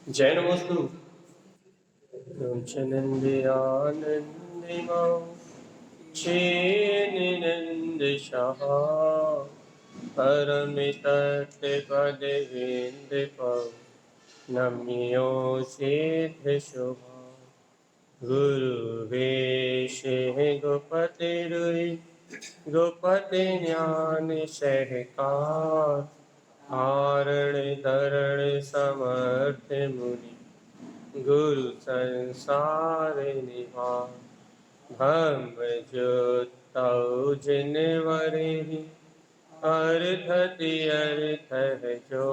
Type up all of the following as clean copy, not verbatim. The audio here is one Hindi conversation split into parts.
जय नमोस्तु। चनन्द्यानन्दिमौ चेनिनन्दशः परमितत्पदवीन्द्रपौ नम्यो सिद्धशुभा गुरुवेशे गोपतिरुई गोपति ज्ञान सहकार आरण धरण समर्थ मुनि गुरु संसार निवार धम्म ज्योतौ जिनवरे अर्थति अर्थ है जो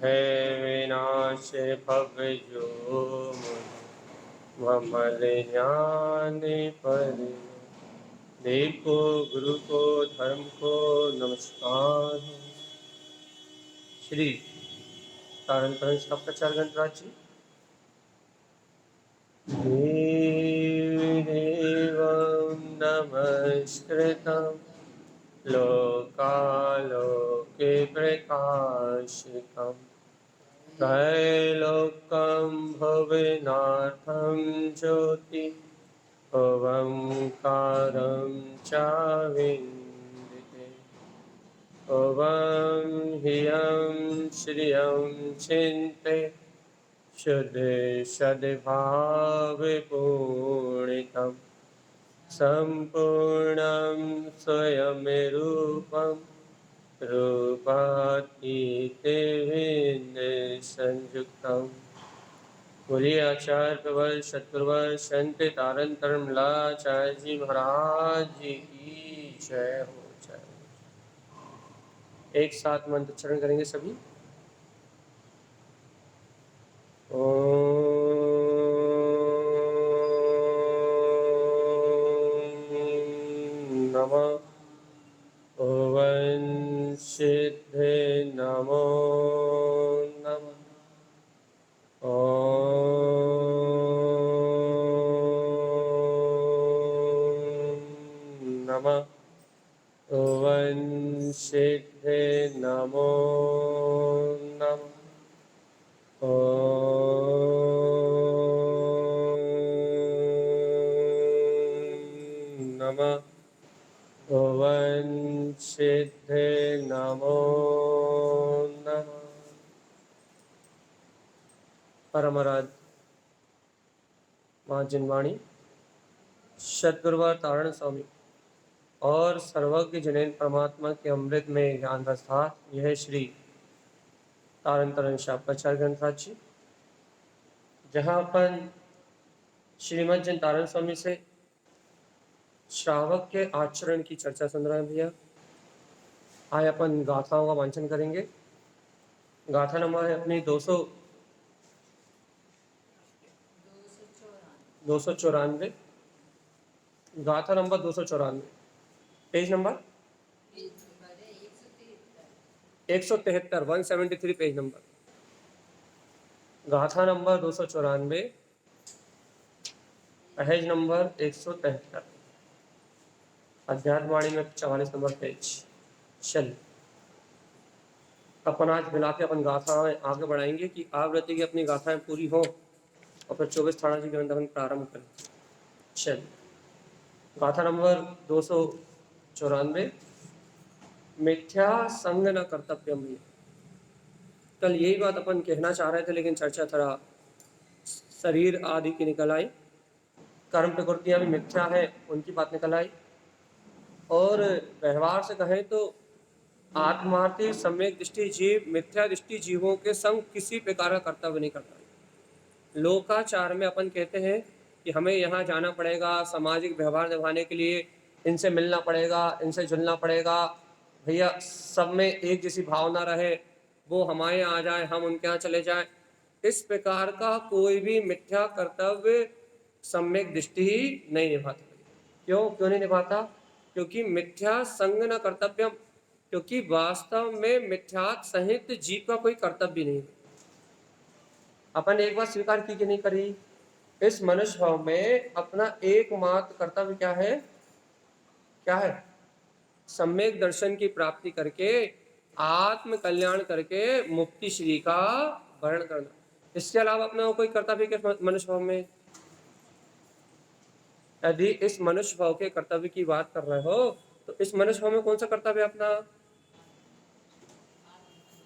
है विनाश भव जो ममल ज्ञान पर देखो गुरु को धर्म को नमस्कार। श्री तारण का प्रचार गणराज जी देवं नमस्कृतं लोकालोके प्रकाशितं त्रैलोक्यं भुवनाथं ज्योति ओंकारं चाविन्द्रिते ओं ह्रियं श्रियं चिन्ते शुद्ध सद्भावपूर्णितं सम्पूर्णं स्वयं रूपं रूपातीतं संयुक्तं बोलिए आचार्य प्रवर सतगुरुवर संत तारण तरमलाचार्य जी महाराज जी की जय हो। जय हो। एक साथ मंत्र उच्चारण करेंगे सभी। नमः ओं सिद्धे नमो नमः नमः ओं सिद्धे नमो नमः नमः ओं सिद्धे नमो नमः। परमराज माँ जिनवाणी सद्गुरुवर तारण स्वामी और सर्वज्ञ जनेन परमात्मा के अमृत में ज्ञान रसा यह श्री तारण तरण प्रचार ग्रंथराज जी, जहाँ अपन श्रीमद जन तारण स्वामी से श्रावक के आचरण की चर्चा सुन रहे हैं भैया। आज अपन गाथाओं का वांचन करेंगे। गाथा नंबर है अपनी 294। गाथा number 294, page number 173, 173 page number. गाथा नंबर 294, पेज नंबर 173, अध्यात्मवाणी में 44 नंबर पेज। चल अपन आज मिला के अपन गाथाएं आगे बढ़ाएंगे कि आवृत्ति की अपनी गाथाएं पूरी हो और फिर 24 थाना जी ग्रंथ अपन प्रारंभ करें। चल गाथा नंबर 294, मिथ्या संग न कर्तव्यम। कल यही बात अपन कहना चाह रहे थे, लेकिन चर्चा थोड़ा शरीर आदि की निकल आई, कर्म प्रकृतियां भी मिथ्या है उनकी बात निकल आई, और व्यवहार से कहें तो आत्मार्थी सम्यक दृष्टि जीव मिथ्या दृष्टि जीवों के संग किसी प्रकार का कर्तव्य नहीं करता। लोकाचार में अपन कहते हैं कि हमें यहाँ जाना पड़ेगा, सामाजिक व्यवहार निभाने के लिए इनसे मिलना पड़ेगा, इनसे जुलना पड़ेगा, भैया सब में एक जैसी भावना रहे, वो हमारे यहाँ आ जाए, हम उनके यहाँ चले जाए। इस प्रकार का कोई भी मिथ्या कर्तव्य सम्यक दृष्टि ही नहीं निभाता। क्यों नहीं निभाता? क्योंकि मिथ्या संग न कर्तव्यम, क्योंकि वास्तव में मिथ्या सहित जीव का कोई कर्तव्य नहीं है। अपन एक बात स्वीकार की कि नहीं करी, इस मनुष्य भाव में अपना एकमात्र कर्तव्य क्या है? क्या है? सम्यक दर्शन की प्राप्ति करके आत्म कल्याण करके मुक्ति श्री का वर्ण करना। इसके अलावा अपना कोई कर्तव्य के मनुष्य भाव में, यदि इस मनुष्य भाव के कर्तव्य की बात कर रहे हो तो इस मनुष्य भाव में कौन सा कर्तव्य अपना?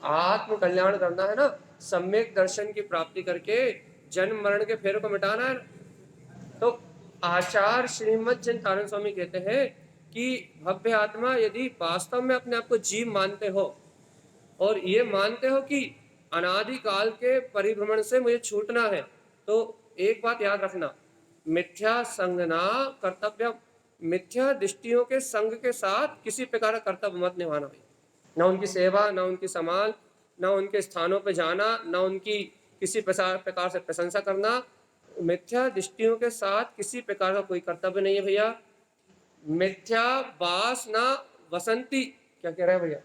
आत्म कल्याण करना है ना, सम्यक दर्शन की प्राप्ति करके जन्म मरण के फेरों को मिटाना है। तो आचार्य श्रीमद चिंतानंद स्वामी कहते हैं कि भव्य आत्मा यदि वास्तव में अपने आप को जीव मानते हो और ये मानते हो कि अनादिकाल के परिभ्रमण से मुझे छूटना है, तो एक बात याद रखना, मिथ्या संगना कर्तव्य, मिथ्या दृष्टियों के संग के साथ किसी प्रकार का कर्तव्य मत निभाना भाई। न उनकी सेवा, न उनकी संभाल, न उनके स्थानों पर जाना, न उनकी किसी प्रकार से प्रशंसा करना। मिथ्या दृष्टियों के साथ किसी प्रकार का कोई कर्तव्य नहीं है भैया। मिथ्या वासना वसंती, क्या कह रहा है भैया?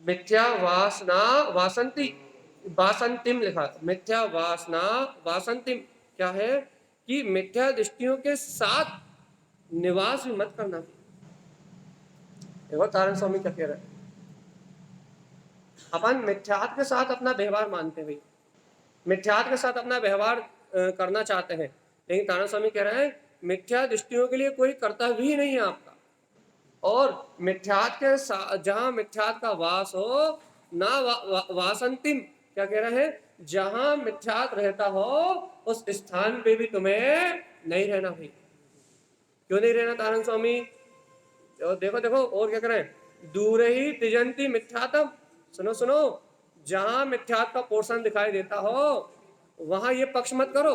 मिथ्या वासना वासंती, वासंतिम लिखा, मिथ्या वासना वासंतिम क्या है कि मिथ्या दृष्टियों के साथ निवास भी मत करना। देखो तारण स्वामी क्या कह रहे हैं, अपन मिथ्यात के साथ अपना व्यवहार मानते हैं भाई, मिथ्यात के साथ अपना व्यवहार करना चाहते हैं, लेकिन तारण स्वामी कह रहे हैं मिथ्या दृष्टियों के लिए कोई कर्तव्य ही नहीं है आपका। और मिथ्यात के साथ जहां मिथ्यात का वास हो ना वासंतिम, क्या कह रहे हैं, जहां मिथ्यात रहता हो उस स्थान पे भी तुम्हें नहीं रहना भाई। क्यों नहीं रहना तारण स्वामी? देखो देखो और क्या कह रहे हैं, दूर ही तिजंती मिथ्यातम, सुनो सुनो, जहां मिथ्यात का पोर्शन दिखाई देता हो वहां ये पक्ष मत करो।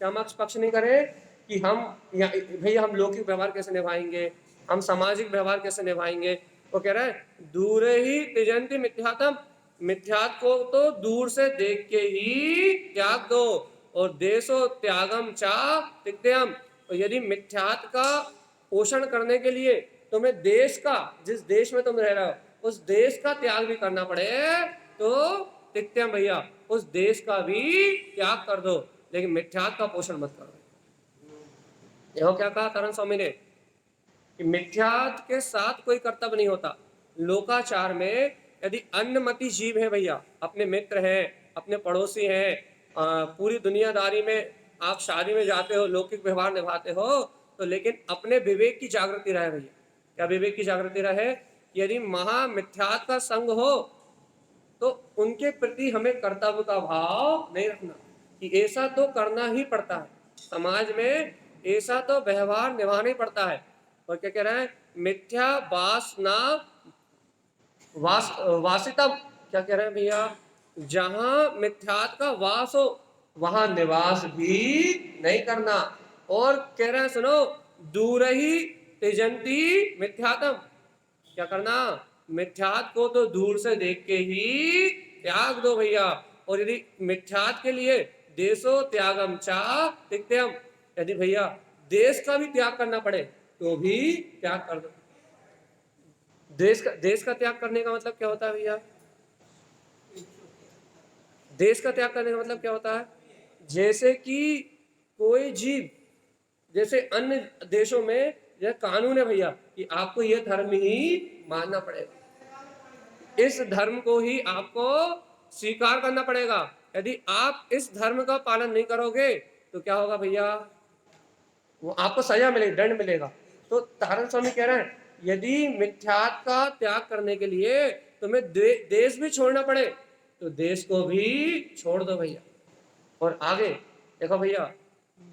क्या पक्ष नहीं करे कि हम भैया हम लौकिक व्यवहार कैसे निभाएंगे, हम सामाजिक व्यवहार कैसे निभाएंगे? वो कह रहा है दूर ही तिजंती मिथ्यातम, मिथ्यात को तो दूर से देख के ही त्याग दो, और देशो त्यागम चा तिक्त्यम, और यदि मिथ्यात का पोषण करने के लिए तुम्हें देश का, जिस देश में तुम रह रहे हो उस देश का त्याग भी करना पड़े तो तिक्त्यम भैया उस देश का भी त्याग कर दो, लेकिन मिथ्यात का पोषण मत करो। देखो क्या कहा तारण स्वामी ने कि मिथ्यात के साथ कोई कर्तव्य नहीं होता। लोकाचार में यदि अन्नमति जीव है भैया, अपने मित्र हैं, अपने पड़ोसी हैं, पूरी दुनियादारी में आप शादी में जाते हो, लौकिक व्यवहार निभाते हो, तो लेकिन अपने विवेक की जागृति रहे भैया। क्या विवेक की जागृति रहे? यदि महामिथ्यात का संग हो तो उनके प्रति हमें कर्तव्य का भाव नहीं रखना कि ऐसा तो करना ही पड़ता है, समाज में ऐसा तो व्यवहार निभाना ही पड़ता है। और क्या कह रहा है, मिथ्या वासना वासितम, क्या कह रहे हैं भैया, जहां मिथ्यात का वास हो वहां निवास भी नहीं करना। और कह रहे हैं सुनो, दूर ही तिजंती मिथ्यातम, क्या करना, मिथ्यात को तो दूर से देख के ही त्याग दो भैया। और यदि मिथ्यात के लिए देशो त्यागम चा तिक्त्यम, यदि भैया देश का भी त्याग करना पड़े तो भी त्याग कर दो। देश का त्याग करने का मतलब क्या होता है भैया? देश का त्याग करने का मतलब क्या होता है? जैसे कि कोई जीव, जैसे अन्य देशों में यह कानून है भैया कि आपको यह धर्म ही मानना पड़ेगा, इस धर्म को ही आपको स्वीकार करना पड़ेगा। यदि आप इस धर्म का पालन नहीं करोगे तो क्या होगा भैया? वो आपको सजा मिलेगी, दंड मिलेगा। तो तारण स्वामी कह रहे हैं यदि मिथ्यात का त्याग करने के लिए तुम्हें देश भी छोड़ना पड़े तो देश को भी छोड़ दो भैया। और आगे देखो भैया,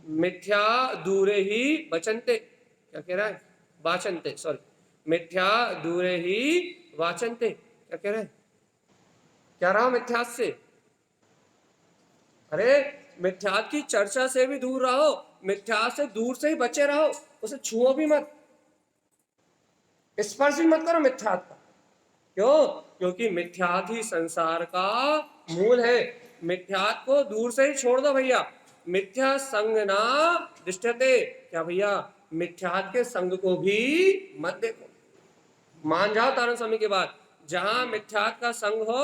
मिथ्या दूरे ही बचनते, क्या कह रहा है, वाचनते, सॉरी, मिथ्या दूरे ही वाचनते, क्या कह रहे हैं, क्या रहा मिथ्यात से? अरे मिथ्यात की चर्चा से भी दूर रहो, मिथ्यात से दूर से ही बचे रहो, उसे छुओ भी मत, स्पर्श भी मत करो मिथ्यात का। क्यों? क्योंकि मिथ्यात ही संसार का मूल है। मिथ्यात को दूर से ही छोड़ दो भैया। मिथ्या संग ना दृष्टते, क्या भैया, मिथ्यात के संग को भी मत देखो। मान जाओ तारण स्वामी की बात, जहां मिथ्यात का संग हो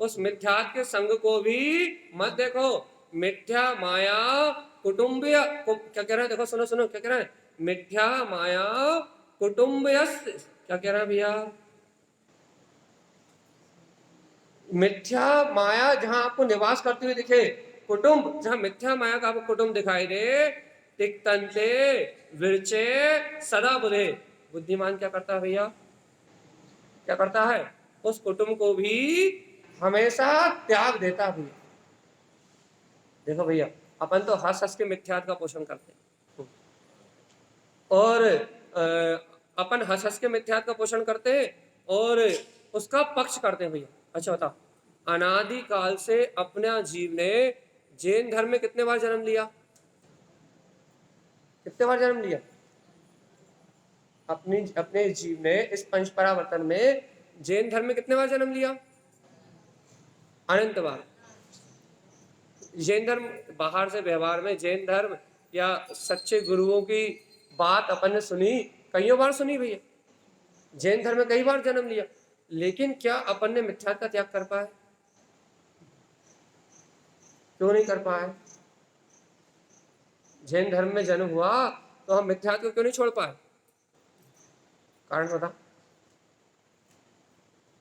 उस मिथ्यात के संग को भी मत देखो। मिथ्या माया कुटुंबीय, क्या कह रहे हैं, देखो सुनो सुनो क्या कह रहे हैं, मिथ्या माया कुटुंबयस्य, क्या कह रहे हैं भैया, मिथ्या माया जहां आपको निवास करती हुई दिखे, कुटुंब जहां मिथ्या माया का आपको कुटुंब दिखाई दे, तिक्तन्ते विरचे सदा बुधे, बुद्धिमान क्या करता है भैया, क्या करता है, उस कुटुंब को भी हमेशा त्याग देता भी। देखो भैया, अपन तो हंस हंस के मिथ्यात का पोषण करते हैं, और अपन हंस हंस के मिथ्यात का पोषण करते हैं और उसका पक्ष करते हैं भैया। अच्छा बताओ, अनादि काल से अपना जीव ने जैन धर्म में कितने बार जन्म लिया, कितने बार जन्म लिया, अपने जीव ने इस पंच परावर्तन में जैन धर्म में कितने बार जन्म लिया, अनंत बार। जैन धर्म बाहर से व्यवहार में जैन धर्म या सच्चे गुरुओं की बात अपन ने सुनी, कईयों बार सुनी भैया, जैन धर्म में कई बार जन्म लिया, लेकिन क्या अपन ने मिथ्यात का त्याग कर पाए, क्यों नहीं कर पाए। जैन धर्म में जन्म हुआ तो हम मिथ्यात को क्यों नहीं छोड़ पाए, कारण बता।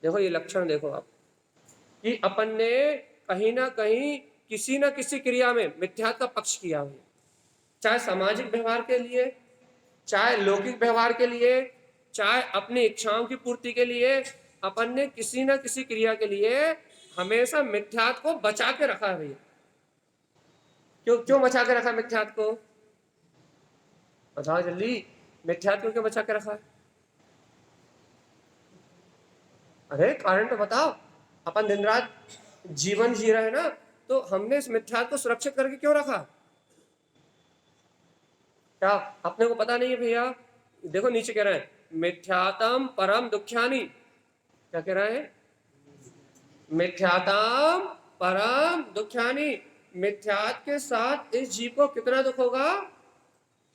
देखो ये लक्षण देखो आप, कि अपन ने कहीं ना कहीं किसी न किसी क्रिया में मिथ्यात का पक्ष किया हुआ, चाहे सामाजिक व्यवहार के लिए, चाहे लौकिक व्यवहार के लिए, चाहे अपनी इच्छाओं की पूर्ति के लिए, अपन ने किसी न किसी क्रिया के लिए हमेशा मिथ्यात को बचा के रखा है भैया। क्यों क्यों बचा के रखा मिथ्यात को, बताओ जल्दी, मिथ्यात को क्यों बचा के रखा है, अरे कारण तो बताओ। अपन दिन रात जीवन जी रहे हैं ना, तो हमने इस मिथ्यात को सुरक्षित करके क्यों रखा, क्या अपने को पता नहीं है भैया। देखो नीचे कह रहे हैं, मिथ्यातम परम दुख्यानी, क्या कह रहे हैं, मिथ्यातम परम दुख्यानी, मिथ्यात के साथ इस जीव को कितना दुख होगा,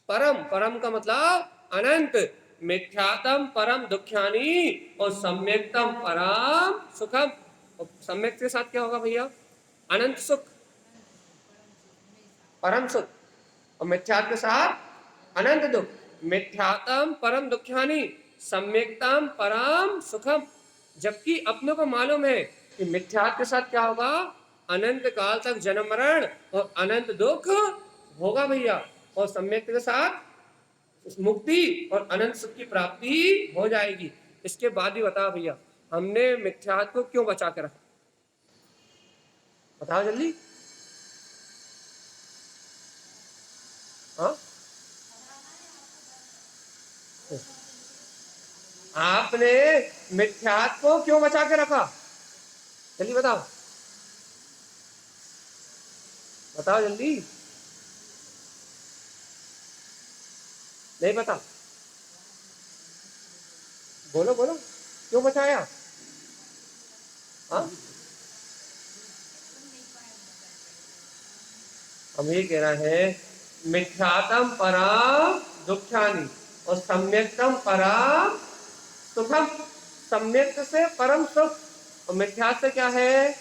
परम, परम का मतलब अनंत, मिथ्यातम परम दुख्यानी और सम्यक्तम परम सुखम, और सम्यक के साथ क्या होगा भैया, अनंत सुख, परम सुख, और मिथ्यात के साथ अनंत दुख, मिथ्यातम परम दुख्यानी सम्यक्तम परम सुखम। जबकि अपने को मालूम है कि मिथ्यात के साथ क्या होगा, अनंत काल तक जन्म मरण और अनंत दुख होगा भैया, और सम्यक के साथ मुक्ति और अनंत सुख की प्राप्ति हो जाएगी। इसके बाद ही बताओ भैया, हमने मिथ्यात को क्यों बचा के रखा, बताओ जल्दी। हाँ, आपने मिथ्यात को क्यों बचा के रखा, जल्दी बताओ, बताओ जल्दी, नहीं पता, बोलो बोलो, क्यों बचाया, हाँ, हम ये कह रहे हैं, मिथ्यातम परम दुख्यानी और सम्यक्तम परम सुखम, सम्यक से परम सुख और मिथ्यात से क्या है,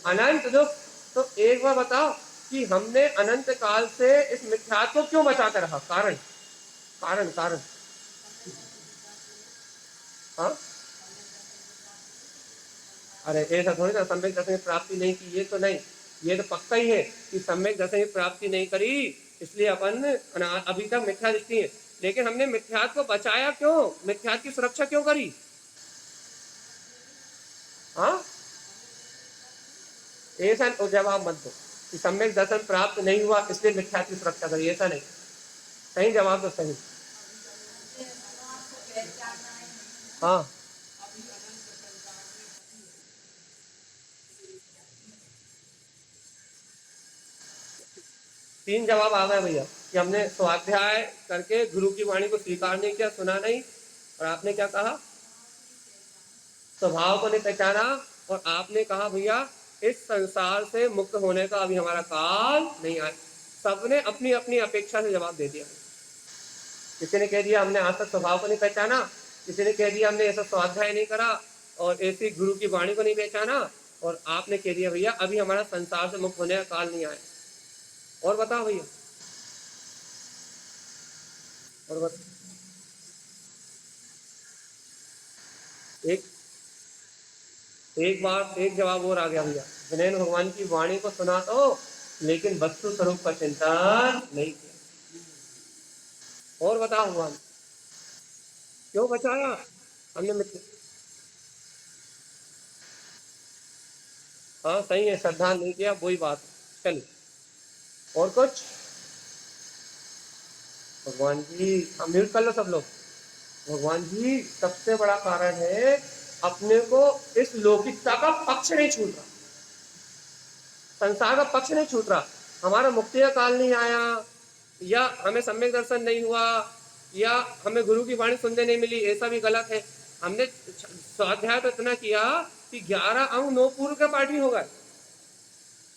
अनंत दुख। तो एक बार बताओ कि हमने अनंत काल से इस मिथ्यात को क्यों बचा कर रखा, कारण, कारण कारण, हाँ, अरे ऐसा थोड़ी ना सम्यक दर्शन की प्राप्ति नहीं की, ये तो नहीं, ये तो पक्का ही है कि सम्यक दर्शन की प्राप्ति नहीं करी, इसलिए अपन अभी तक मिथ्या दृष्टि है। लेकिन हमने मिथ्यात को बचाया क्यों, मिथ्यात की सुरक्षा क्यों करी, हाँ, ऐसा जवाब मत दो कि सम्यक दर्शन प्राप्त नहीं हुआ इसलिए मिथ्यात की सुरक्षा करी, ऐसा नहीं, सही जवाब तो सही, हाँ, तीन जवाब आ गए भैया, कि हमने स्वाध्याय करके गुरु की वाणी को स्वीकार नहीं किया, सुना नहीं, और आपने क्या कहा, स्वभाव को नहीं पहचाना, और आपने कहा भैया इस संसार से मुक्त होने का अभी हमारा काल नहीं आया। सबने अपनी अपनी अपेक्षा से जवाब दे दिया, किसी ने कह दिया हमने आज तक स्वभाव को नहीं पहचाना, किसी ने कह दिया हमने ऐसा स्वाध्याय नहीं करा और ऐसी गुरु की वाणी को नहीं पहचाना, और आपने कह दिया भैया अभी हमारा संसार से मुक्त होने का काल नहीं आया। और बताओ भैया, और बता, एक एक बार एक जवाब और आ गया भैया, विनय ने भगवान की वाणी को सुना तो, लेकिन वस्तु स्वरूप का चिंतन नहीं किया। और बताओ भगवान क्यों बचाया? हमने मित्र, हाँ सही है, श्रद्धा नहीं किया, वही बात। चलिए और कुछ। भगवान जी हम म्यूट कर लो सब लोग। भगवान जी सबसे बड़ा कारण है अपने को इस लौकिकता का पक्ष नहीं छूट रहा, संसार का पक्ष नहीं छूट रहा। हमारा मुक्ति का काल नहीं आया, या हमें सम्यक दर्शन नहीं हुआ, या हमें गुरु की वाणी सुनने नहीं मिली, ऐसा भी गलत है। हमने स्वाध्याय तो इतना किया कि 11 अंग 9 पूर्व के पाठी हो गए।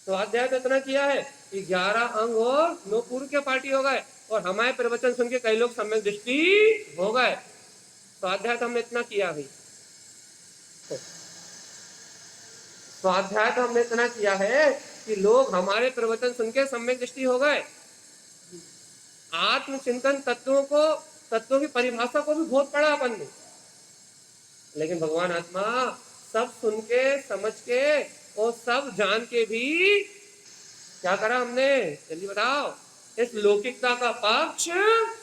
स्वाध्याय तो इतना किया है कि 11 अंग और 9 पूर्व के पाठी हो गए, और हमारे प्रवचन सुन के कई लोग सम्यक दृष्टि हो गए। स्वाध्याय तो हमने इतना किया भाई, स्वाध्याय तो हमने इतना किया है कि लोग हमारे प्रवचन सुन के सम्यक दृष्टि हो गए। आत्मचिंतन तत्वों की परिभाषा को भी बहुत पढ़ा अपन ने, लेकिन भगवान आत्मा सब सुन के समझ के और सब जान के भी क्या करा हमने, जल्दी बताओ। इस लौकिकता का पक्ष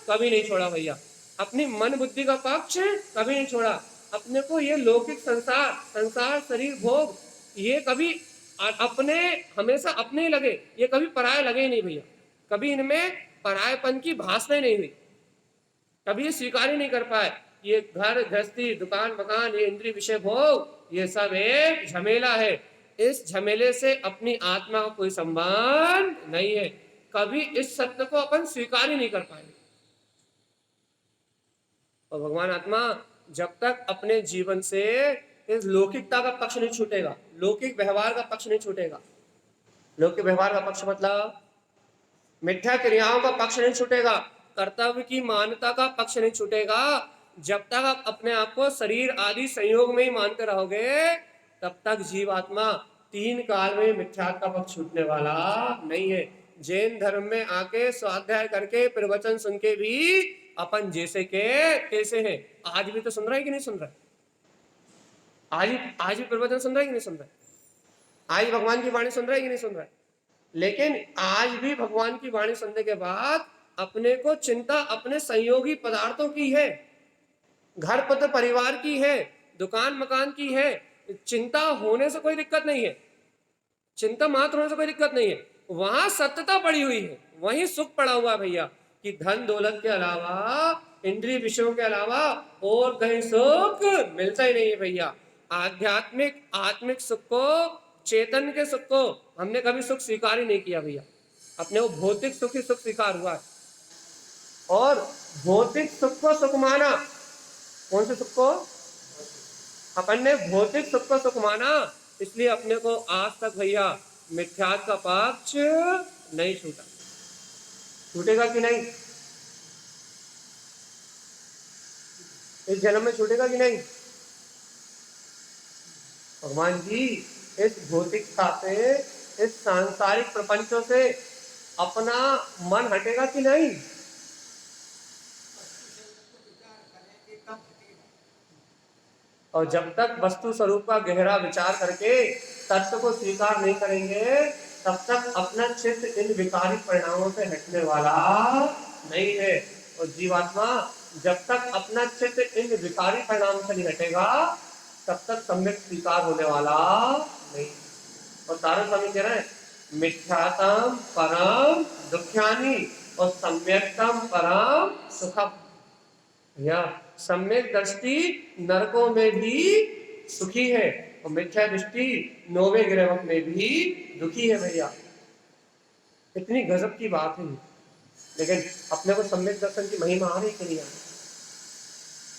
कभी नहीं छोड़ा भैया, अपनी मन बुद्धि का पक्ष कभी नहीं छोड़ा। अपने को ये लौकिक संसार शरीर भोग ये कभी अपने, हमेशा अपने ही लगे, ये कभी पराये लगे ही नहीं भैया। कभी इनमें परायेपन की भाषा नहीं हुई, कभी ये स्वीकार ही नहीं कर पाए। ये घर गृहस्थी दुकान मकान ये इंद्रिय विषय भोग ये सब एक झमेला है, इस झमेले से अपनी आत्मा का कोई संबंध नहीं है। कभी इस सत्य को अपन स्वीकार ही नहीं कर पाएंगे। और भगवान आत्मा जब तक अपने जीवन से इस लौकिकता का पक्ष नहीं छूटेगा, लौकिक व्यवहार का पक्ष नहीं छूटेगा, लौकिक व्यवहार का पक्ष मतलब मिथ्या क्रियाओं का पक्ष नहीं छूटेगा, कर्तव्य की मान्यता का पक्ष नहीं छूटेगा, जब तक आप अपने आप को शरीर आदि संयोग में ही मानते रहोगे, तब तक जीवात्मा 3 काल में मिथ्या का पक्ष छूटने वाला नहीं है। जैन धर्म में आके स्वाध्याय करके प्रवचन सुन के भी अपन जैसे के कैसे हैं। आज भी तो सुन रहा है कि नहीं सुन रहा है? आज भी प्रवचन सुन रहा है कि नहीं सुन रहा है? आज भगवान की वाणी सुन रहा है कि नहीं सुन रहा है? लेकिन आज भी भगवान की वाणी सुनने के बाद अपने को चिंता अपने संयोगी पदार्थों की है, घर पत्र परिवार की है, दुकान मकान की है। चिंता होने से कोई दिक्कत नहीं है, चिंता मात्र होने से कोई दिक्कत नहीं है। वहां सत्यता पड़ी हुई है, वहीं सुख पड़ा हुआ भैया, कि धन दौलत के अलावा इंद्रिय विषयों के अलावा और कहीं सुख मिलता ही नहीं है भैया। आत्मिक सुख को, चेतन के सुख को हमने कभी सुख स्वीकार ही नहीं किया भैया। अपने वो भौतिक सुख ही सुख स्वीकार हुआ है, और भौतिक सुख को सुख माना। कौन से सुख को? अपन ने भौतिक सुख को सुख माना, इसलिए अपने को आज तक भैया मिथ्यात्व का पक्ष नहीं छूटा। छूटेगा कि नहीं? इस जन्म में छूटेगा कि नहीं? भगवान जी इस भौतिकता से, इस सांसारिक प्रपंचों से अपना मन हटेगा कि नहीं? और जब तक वस्तु स्वरूप का गहरा विचार करके तत्व को स्वीकार नहीं करेंगे, तब तक अपना चित्त इन विकारी परिणामों से हटने वाला नहीं है। और जीवात्मा जब तक अपना चित्त इन विकारी परिणामों से नहीं हटेगा, तब तक सम्यक स्वीकार होने वाला नहीं। और तारण स्वामी कह रहे हैं मिथ्यातम परम दुख्यानी और सम्यक्तम परम सुखम। या सम्यक दृष्टि नरकों में भी सुखी है, और मिथ्या दृष्टि 9वें ग्रह में भी दुखी है भैया। इतनी गजब की बात है। लेकिन अपने को सम्यक दर्शन की महिमा आ रही कि नहीं आ रही?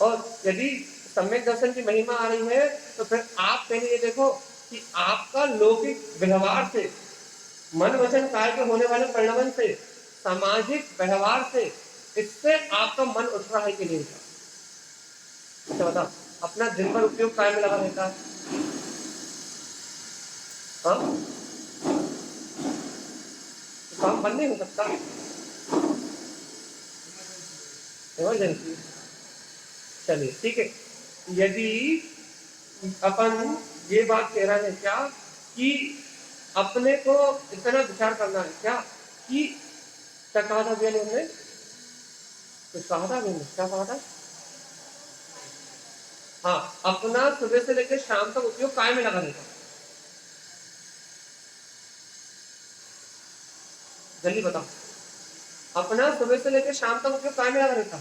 और यदि सम्यक दर्शन की महिमा आ रही है तो फिर आप पहले ये देखो कि आपका लौकिक व्यवहार से, मन वचन काय के होने वाले परिणाम से, सामाजिक व्यवहार से, इससे आपका मन उठ रहा है कि नहीं उठ रहा? अच्छा बताओ, अपना दिन भर उपयोग काय में लगा रहता है? हाँ, तो काम बंद नहीं हो सकता, इमरजेंसी। चलिए ठीक है, यदि अपन ये बात कह रहा है क्या कि अपने को इतना विचार करना है क्या कि क्या कहा था भैया ने, हमने कुछ कहा था, भैया क्या कहा था? हाँ, अपना सुबह से लेकर शाम तक उपयोग काय में लगा देता। जल्दी बताओ, अपना सुबह से लेकर शाम तक उपयोग काय में लगा देता?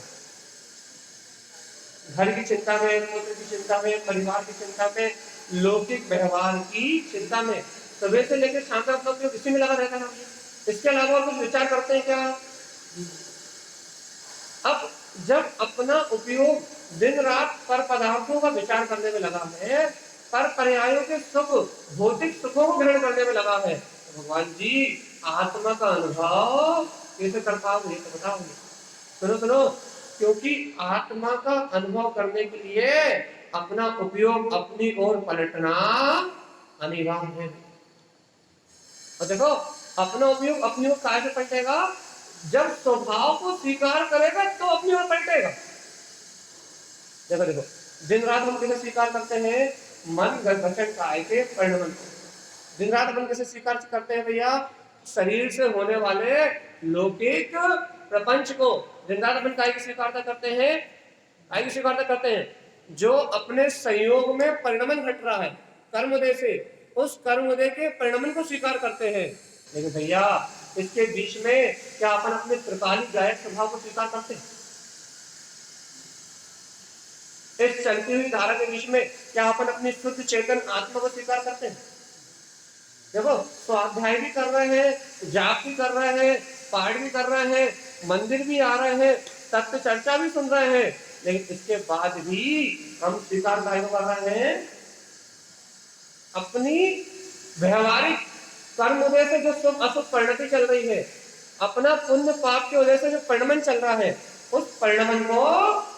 घर की चिंता में, पुत्र की चिंता में, परिवार की चिंता में, लौकिक व्यवहार की चिंता में सुबह से लेकर शाम तक अपना उपयोग इसी में लगा रहता है। इसके अलावा और कुछ विचार करते हैं क्या? अब जब अपना उपयोग दिन रात पर पदार्थों का विचार करने में लगा है, पर पर्यायों के सुख, भौतिक सुखों को ग्रहण करने में लगा है, तो भगवान जी आत्मा का अनुभव कैसे कर पाओगे? तो बताओगे। सुनो सुनो, क्योंकि आत्मा का अनुभव करने के लिए अपना उपयोग अपनी ओर पलटना अनिवार्य है। और देखो, अपना उपयोग अपनी ओर कैसे पलटेगा? जब स्वभाव को स्वीकार करेगा तो अपनी ओर पलटेगा। देखो देखो, दिन रात हम कैसे स्वीकार करते हैं? मन वचन काया के परिणमन। दिन रात अपन कैसे स्वीकार करते हैं भैया? शरीर से होने वाले लौकिक प्रपंच को दिन रात अपन काय की स्वीकारता करते हैं? काय की स्वीकारता करते हैं? जो अपने संयोग में परिणमन घट रहा है कर्मोदय से, उस कर्मोदय के परिणमन को स्वीकार करते हैं। लेकिन भैया इसके बीच में क्या अपन अपने त्रिकाली गायक स्वभाव को स्वीकार करते हैं? इस चलती हुई धारा के बीच में क्या अपन अपनी शुद्ध चेतन आत्मा को स्वीकार करते हैं? देखो, स्वाध्याय भी कर रहे हैं, जाप भी कर रहे हैं, पाठ भी कर रहे हैं, मंदिर भी आ रहे हैं, तत्व चर्चा भी सुन रहे हैं, लेकिन इसके बाद भी हम स्वीकार काय को कर रहे हैं? अपनी व्यवहारिक कर्म वजह से जो शुभ अशुभ परिणति चल रही है, अपना पुण्य पाप की वजह से जो परिणमन चल रहा है, उस परिणमन को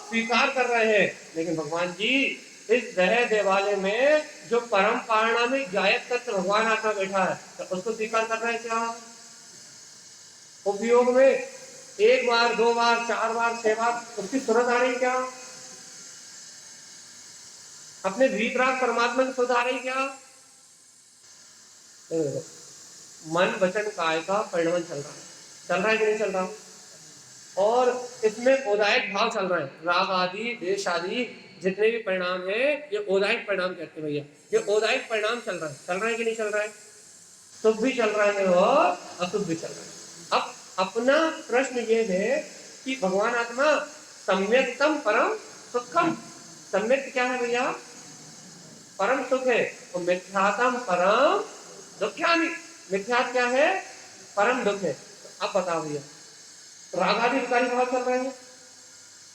स्वीकार कर रहे हैं। लेकिन भगवान जी इस दह देवालय में जो परम पारणामिक गायक तत्व भगवान आत्मा बैठा है, तो उसको स्वीकार कर रहे हैं क्या? उपयोग में एक बार, दो बार, चार बार, छह बार उसकी सुरत आ रही क्या? अपने भीतराग परमात्मा की सुरत आ रही क्या? मन वचन काय का परिणमन चल रहा है कि नहीं चल रहा? और इसमें ओदायक भाव चल रहा है। राग आदि, देश आदि जितने भी परिणाम है, ये ओदायक परिणाम कहते हैं भैया। ये ओदायक परिणाम चल रहा है कि नहीं चल रहा है? शुभ भी चल रहा है और अशुभ भी चल रहा है। अब अपना प्रश्न ये है कि भगवान आत्मा सम्यक्तम परम सुखम। सम्यक क्या है भैया? परम सुख है। और मिथ्यातम परम दुख्यानि। मिथ्यात क्या है? परम दुख है। तो अब बताओ भैया, रागादि विकारी भाव चल रहे हैं,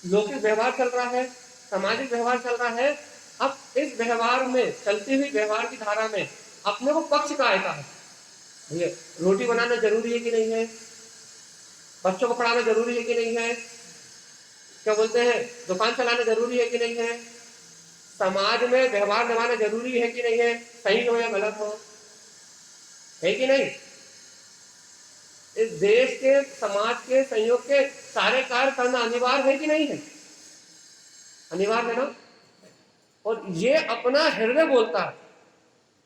लौकिक व्यवहार चल रहा है, सामाजिक व्यवहार चल रहा है। अब इस व्यवहार में, चलती हुई व्यवहार की धारा में अपने को पक्ष का आयता है भैया। रोटी बनाना जरूरी है कि नहीं है? बच्चों को पढ़ाना जरूरी है कि नहीं है? क्या बोलते हैं, दुकान चलाना जरूरी है कि नहीं है? समाज में व्यवहार निभाना जरूरी है कि नहीं है? सही हो या गलत हो, है कि नहीं? इस देश के, समाज के, संयोग के सारे कार्य करना अनिवार्य है कि नहीं है? अनिवार्य है ना? और ये अपना हृदय बोलता है,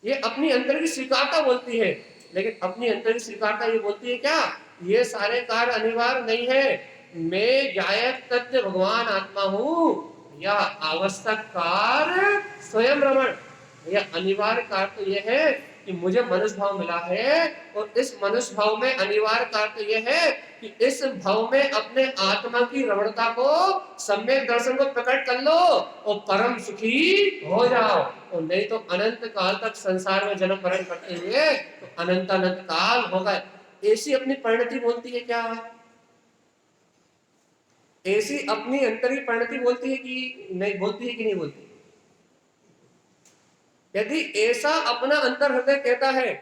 ये अपनी अंतर की स्वीकारता बोलती है। लेकिन अपनी अंतर की स्वीकारता ये बोलती है क्या? ये सारे कार्य अनिवार्य नहीं है। मैं गायक तत्व भगवान आत्मा हूँ, या आवश्यक कार्य स्वयं रमण। यह अनिवार्य कार्य तो यह है कि मुझे मनुष्य भाव मिला है, और इस मनुष्य भाव में अनिवार्य कार्य तो यह है कि इस भाव में अपने आत्मा की रमणता को, सम्यक दर्शन को प्रकट कर लो और परम सुखी हो जाओ। और नहीं तो अनंत काल तक संसार में जन्म मरण करते हुए तो अनंत अनंत काल होगा। ऐसी अपनी परिणति बोलती है क्या? ऐसी अपनी अंतरी परिणति बोलती है कि नहीं? बोलती है कि नहीं बोलती? यदि ऐसा अपना अंतर हृदय कहता है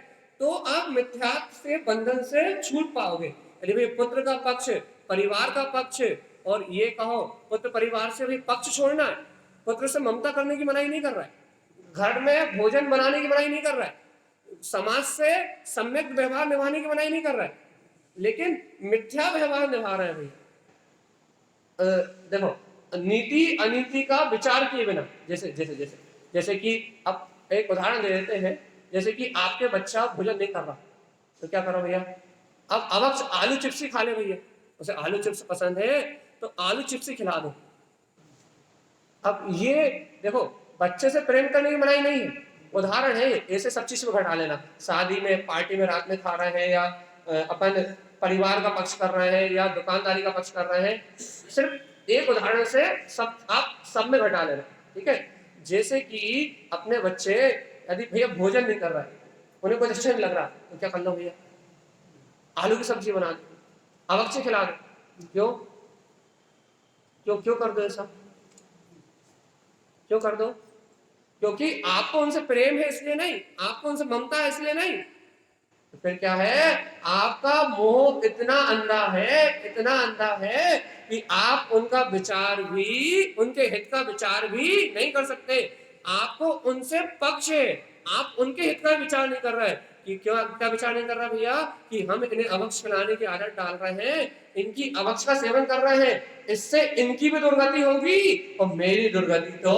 तो आप मिथ्यात्व से, बंधन से छूट पाओगे। यदि भाई पुत्र का पक्ष, परिवार का पक्ष, और ये कहो पुत्र परिवार से भी पक्ष छोड़ना है, पुत्र से ममता करने की मनाही नहीं कर रहा है, घर में भोजन बनाने की मनाही नहीं कर रहा है, समाज से सम्यक व्यवहार निभाने की मनाही नहीं कर रहा है, लेकिन मिथ्या व्यवहार निभा रहे हैं भैया। देखो, नीति अनीति का विचार किए बिना, जैसे जैसे जैसे जैसे कि अब एक उदाहरण दे देते हैं, जैसे कि आपके बच्चा भोजन नहीं कर रहा, तो क्या करो भैया, अब अवक्ष आलू चिप्स ही खा ले भैया, उसे आलू चिप्स पसंद है तो आलू चिप्स ही खिला दो। अब ये देखो, बच्चे से प्रेम करने की मनाही नहीं है, उदाहरण है, ऐसे सब चीज में घटा लेना, शादी में पार्टी में रात में खा रहे हैं, या अपन परिवार का पक्ष कर रहे हैं, या दुकानदारी का पक्ष कर रहे हैं, सिर्फ एक उदाहरण से सब आप सब में घटा लेना, ठीक है। जैसे कि अपने बच्चे यदि भैया भोजन नहीं कर रहा है, उन्हें कुछ अच्छा नहीं लग रहा, तो क्या कर लो भैया, आलू की सब्जी बना दो, अवक्ष खिला दो। क्यों क्यों क्यों कर दो ऐसा, क्यों कर दो? क्योंकि आपको उनसे प्रेम है इसलिए नहीं, आपको उनसे ममता है इसलिए नहीं। तो फिर क्या है, आपका मोह इतना अंधा है, इतना अंधा है कि आप उनका विचार भी, उनके हित का विचार भी नहीं कर सकते। आपको उनसे पक्ष है, आप उनके हित का विचार नहीं कर रहे हैं। कि क्यों क्या विचार नहीं कर रहा भैया, कि हम इन्हें अवक्ष खिलाने की आदत डाल रहे हैं, इनकी अवक्ष का सेवन कर रहे हैं, इससे इनकी भी दुर्गति होगी और मेरी दुर्गति तो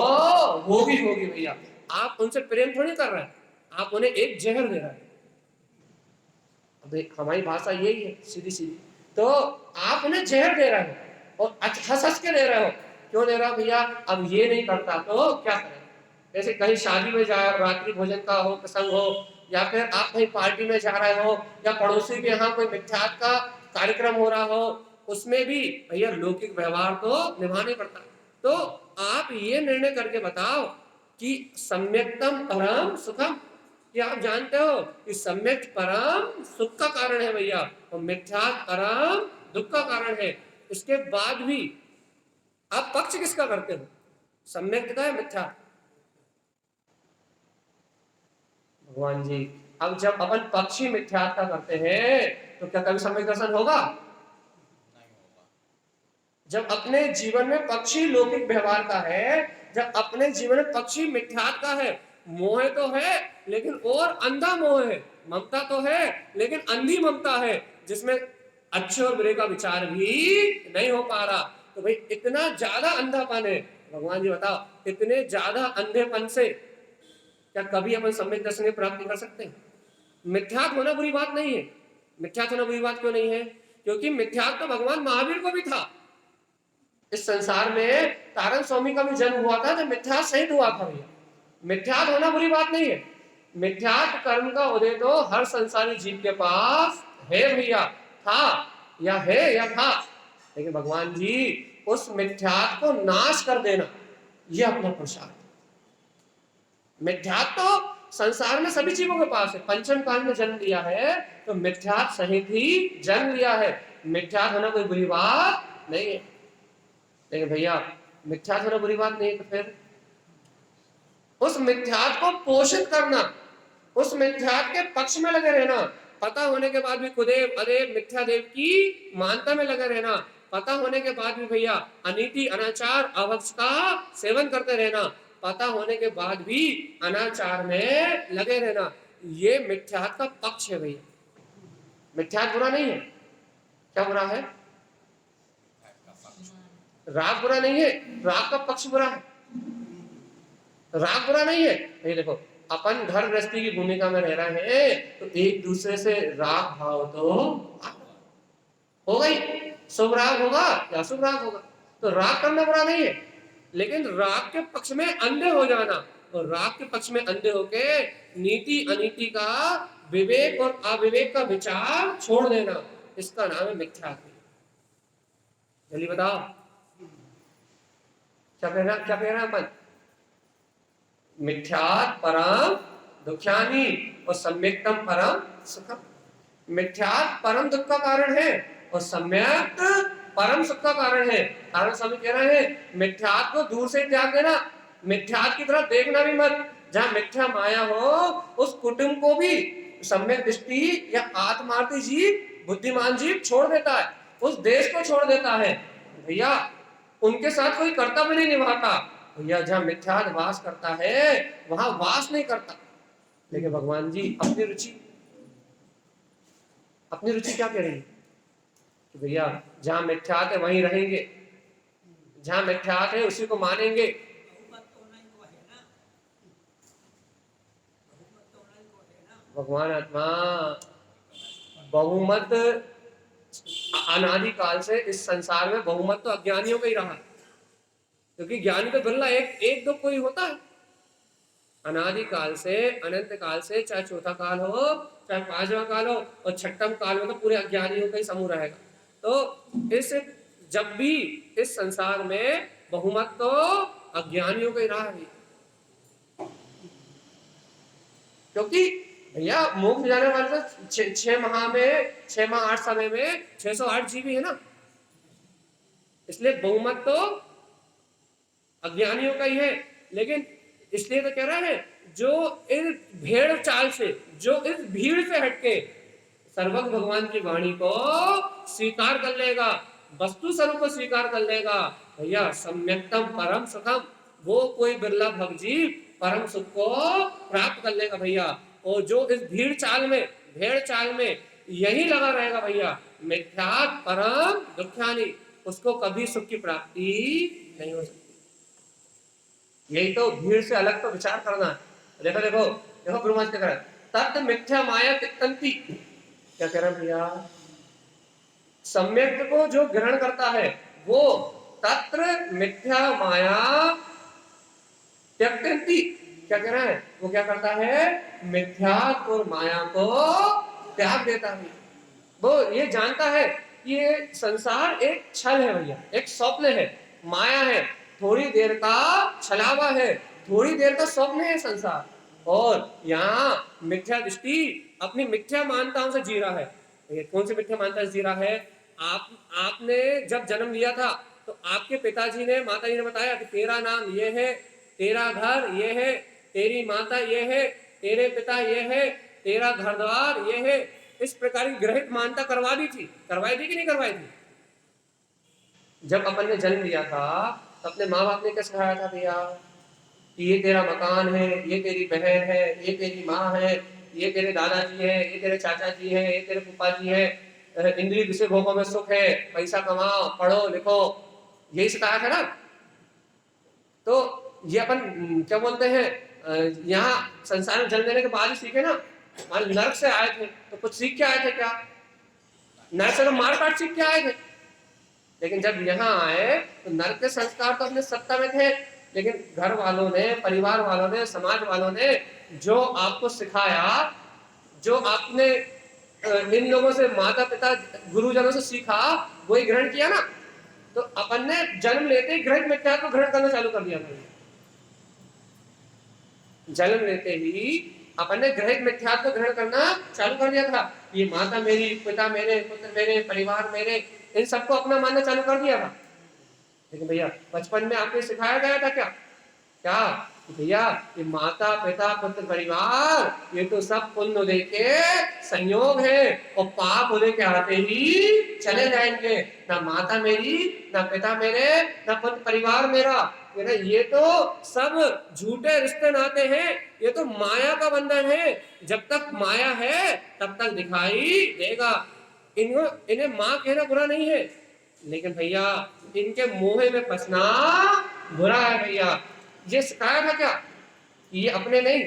होगी होगी भैया। आप उनसे प्रेम थोड़ी कर रहे हैं, आप उन्हें एक जहर दे रहे हैं। हमारी भाषा यही है सीधी सीधी, तो आप उन्हें जहर दे रहे हो और हंस हंस के दे रहे हो। क्यों दे रहा हो भैया, अब ये नहीं करता तो क्या करें। जैसे कहीं शादी में जा, रात्रि भोजन का हो प्रसंग हो, या फिर आप कहीं पार्टी में जा रहे हो, या पड़ोसी के यहाँ कोई मिथ्यात का कार्यक्रम हो रहा हो, उसमें भी भैया लौकिक व्यवहार तो निभाना पड़ता। तो आप ये निर्णय करके बताओ कि सम्यक्तम परम सुखम, कि आप जानते हो कि सम्यक परम सुख का कारण है भैया, और मिथ्या परम दुख का कारण है। इसके बाद भी आप पक्ष किसका करते हो, सम्यक का है मिथ्या? भगवान जी, अब जब अपन पक्षी मिथ्या का करते हैं तो क्या कभी सम्यक दर्शन होगा? जब अपने जीवन में पक्षी लौकिक व्यवहार का है, जब अपने जीवन में पक्षी मिथ्यात का है, मोह तो है लेकिन और अंधा मोह है, ममता तो है लेकिन अंधी ममता है, जिसमें अच्छे और बुरे का विचार भी नहीं हो पा रहा। तो भाई इतना ज्यादा अंधापन है, भगवान जी बताओ, इतने ज्यादा अंधेपन से क्या कभी अपन सम्यक दर्शन की प्राप्ति कर सकते हैं? मिथ्यात होना बुरी बात नहीं है। मिथ्यात होना बुरी बात क्यों नहीं है? क्योंकि मिथ्यात तो भगवान महावीर को भी था। इस संसार में तारण स्वामी का भी जन्म हुआ था जब मिथ्यात सहित हुआ था भैया। मिथ्यात होना बुरी बात नहीं है। मिथ्यात कर्म का उदय तो हर संसारी जीव के पास है भैया, था या है या था, लेकिन भगवान जी उस मिथ्यात को नाश कर देना यह अपना प्रसाद। मिथ्यात तो संसार में सभी जीवों के पास है, पंचम काल में जन्म लिया है तो मिथ्यात सहित ही जन्म लिया है। मिथ्यात होना कोई बुरी बात नहीं है, लेकिन भैया मिथ्यात होना बुरी बात नहीं है, तो फिर उस मिथ्यात को पोषित करना, उस मिथ्यात के पक्ष में लगे रहना, पता होने के बाद भी कुदेव अदेव मिथ्या देव की मानता में लगे रहना, पता होने के बाद भी भैया अनीति अनाचार अभक्ष का सेवन करते रहना, पता होने के बाद भी अनाचार में लगे रहना, ये मिथ्यात का पक्ष है भैया। मिथ्यात बुरा नहीं है, क्या बुरा है? राग बुरा नहीं है, राग का पक्ष बुरा है। राग बुरा नहीं है, नहीं देखो, अपन घर गृहस्थी की भूमिका में रह रहे हैं तो एक दूसरे से राग भाव तो हो गई, शुभ राग होगा या अशुभ राग होगा, तो राग करना बुरा नहीं है, लेकिन राग के पक्ष में अंधे हो जाना और राग के पक्ष में अंधे होके नीति अनीति का, विवेक और अविवेक का विचार छोड़ देना, इसका नाम है मिथ्या। जल्दी बताओ क्या कहना, क्या कह रहे हैं अपन? मिथ्यात परम दुख्यानी और सम्यक्तम परम सुखम। मिथ्यात परम दुख का कारण है और सम्यक परम सुख का कारण है। कारण स्वामी कह रहे हैं मिथ्यात को दूर से त्याग देना, मिथ्यात की तरफ देखना भी मत। जहां मिथ्या माया हो उस कुटुंब को भी सम्यक दृष्टि या आत्मार्थी जीव, बुद्धिमान जीव छोड़ देता है, उस देश को छोड़ देता है भैया, उनके साथ कोई कर्तव्य नहीं निभाता भैया। जहां मिथ्यात वास करता है वहां वास नहीं करता। लेकिन भगवान जी अपनी रुचि क्या कह रही है कि भैया जहां मिथ्यात है वहीं रहेंगे, जहां मिथ्यात है उसी को मानेंगे। भगवान आत्मा बहुमत अनादिकाल से इस संसार में बहुमत तो अज्ञानियों का ही रहा, क्योंकि ज्ञानी तो बिरला एक एक दो कोई होता है। अनादिकाल से अनंत काल से, चाहे चौथा काल हो चाहे पांचवा काल हो और छठम काल में तो पूरे अज्ञानियों का ही समूह रहेगा। तो इस जब भी इस संसार में बहुमत तो अज्ञानियों का ही रहा है, क्योंकि भैया मोक्ष जाने वाले तो 6 माह 8 समय में 608 जीवी है ना, इसलिए बहुमत तो अज्ञानियों का ही है। लेकिन इसलिए तो कह रहा है जो इस भेड़ चाल से, जो इस भीड़ से हटके सर्वज्ञ भगवान की वाणी को स्वीकार कर लेगा, वस्तु स्वरूप को स्वीकार कर लेगा, भैया सम्यक्तम परम सुखम, वो कोई बिरला भगजी परम सुख को प्राप्त कर लेगा भैया। और जो इस भेड़ चाल में यही लगा रहेगा भैया, मिथ्यात् परम दुख्यानि, उसको कभी सुख की प्राप्ति नहीं हो सकती। यही तो भीड़ से अलग तो विचार करना है। देखो देखो देखो गुरु महाराज क्या कह रहे हैं, तत् मिथ्या माया तिक्तंती, क्या कह रहे हैं भैया, सम्यक को जो ग्रहण करता है वो तत्र मिथ्या माया त्यक्तंती, क्या कह रहा है, वो क्या करता है, मिथ्या और माया को त्याग देता है। वो ये जानता है कि ये संसार एक छल है भैया, एक स्वप्न है, माया है, थोड़ी देर का छलावा है, थोड़ी देर का स्वप्न है संसार, और यहाँ मिथ्या दृष्टि अपनी मिथ्या मान्यताओं से जी रहा है। ये कौन सी मिथ्या मान्यता से जी रहा है, आपने जब जन्म लिया था तो आपके पिताजी ने, माताजी ने बताया कि तेरा नाम ये है, तेरा घर ये है, तेरी माता ये है, तेरे पिता ये है, तेरा घर द्वार ये है, इस प्रकार की ग्रहित मान्यता करवाई थी कि नहीं करवाई थी। जब अपन ने जन्म लिया था तो अपने माँ बाप ने क्या सिखाया था भैया, कि ये तेरा मकान है, ये तेरी बहन है, ये तेरी माँ है, ये तेरे दादाजी है, ये तेरे चाचा जी है, ये तेरे फूफा जी है, इंद्रिय विषय भोगों में सुख है, पैसा कमाओ, पढ़ो लिखो, यही सिखाया था ना। तो ये अपन क्या बोलते हैं, यहाँ संसार में जन्म लेने के बाद ही सीखे ना, मान नरक से आए थे तो कुछ सीख के आए थे क्या, नरक से तो मार काट सीख के आए थे, लेकिन जब यहाँ आए तो नरक के संस्कार तो अपने सत्ता में थे, लेकिन घर वालों ने, परिवार वालों ने, समाज वालों ने जो आपको सिखाया, जो आपने इन लोगों से, माता पिता गुरुजनों से सीखा, वही ग्रहण किया ना। तो अपन ने जन्म लेते ही ग्रहित मिथ्या को ग्रहण करना चालू कर दिया था। जन्म लेते ही अपन ने ग्रहित मिथ्या को ग्रहण करना चालू कर दिया था, ये माता मेरी, पिता मेरे, पुत्र मेरे, परिवार मेरे, इन सबको अपना मानना चालू कर दिया था। लेकिन भैया बचपन में आपको सिखाया गया था क्या, क्या भैया ये माता पिता पुत्र परिवार ये तो सब पुण्य उदय के संयोग है, और पाप उदय के आते ही चले जाएंगे, ना माता मेरी, ना पिता मेरे, ना पुत्र परिवार मेरा, ये तो सब झूठे रिश्ते नाते हैं, ये तो माया का बंधन है, जब तक माया है तब तक दिखाई देगा। इन्हें माँ कहना बुरा नहीं है, लेकिन भैया इनके मोह में फंसना बुरा है भैया। ये सिखाया था क्या, ये अपने नहीं,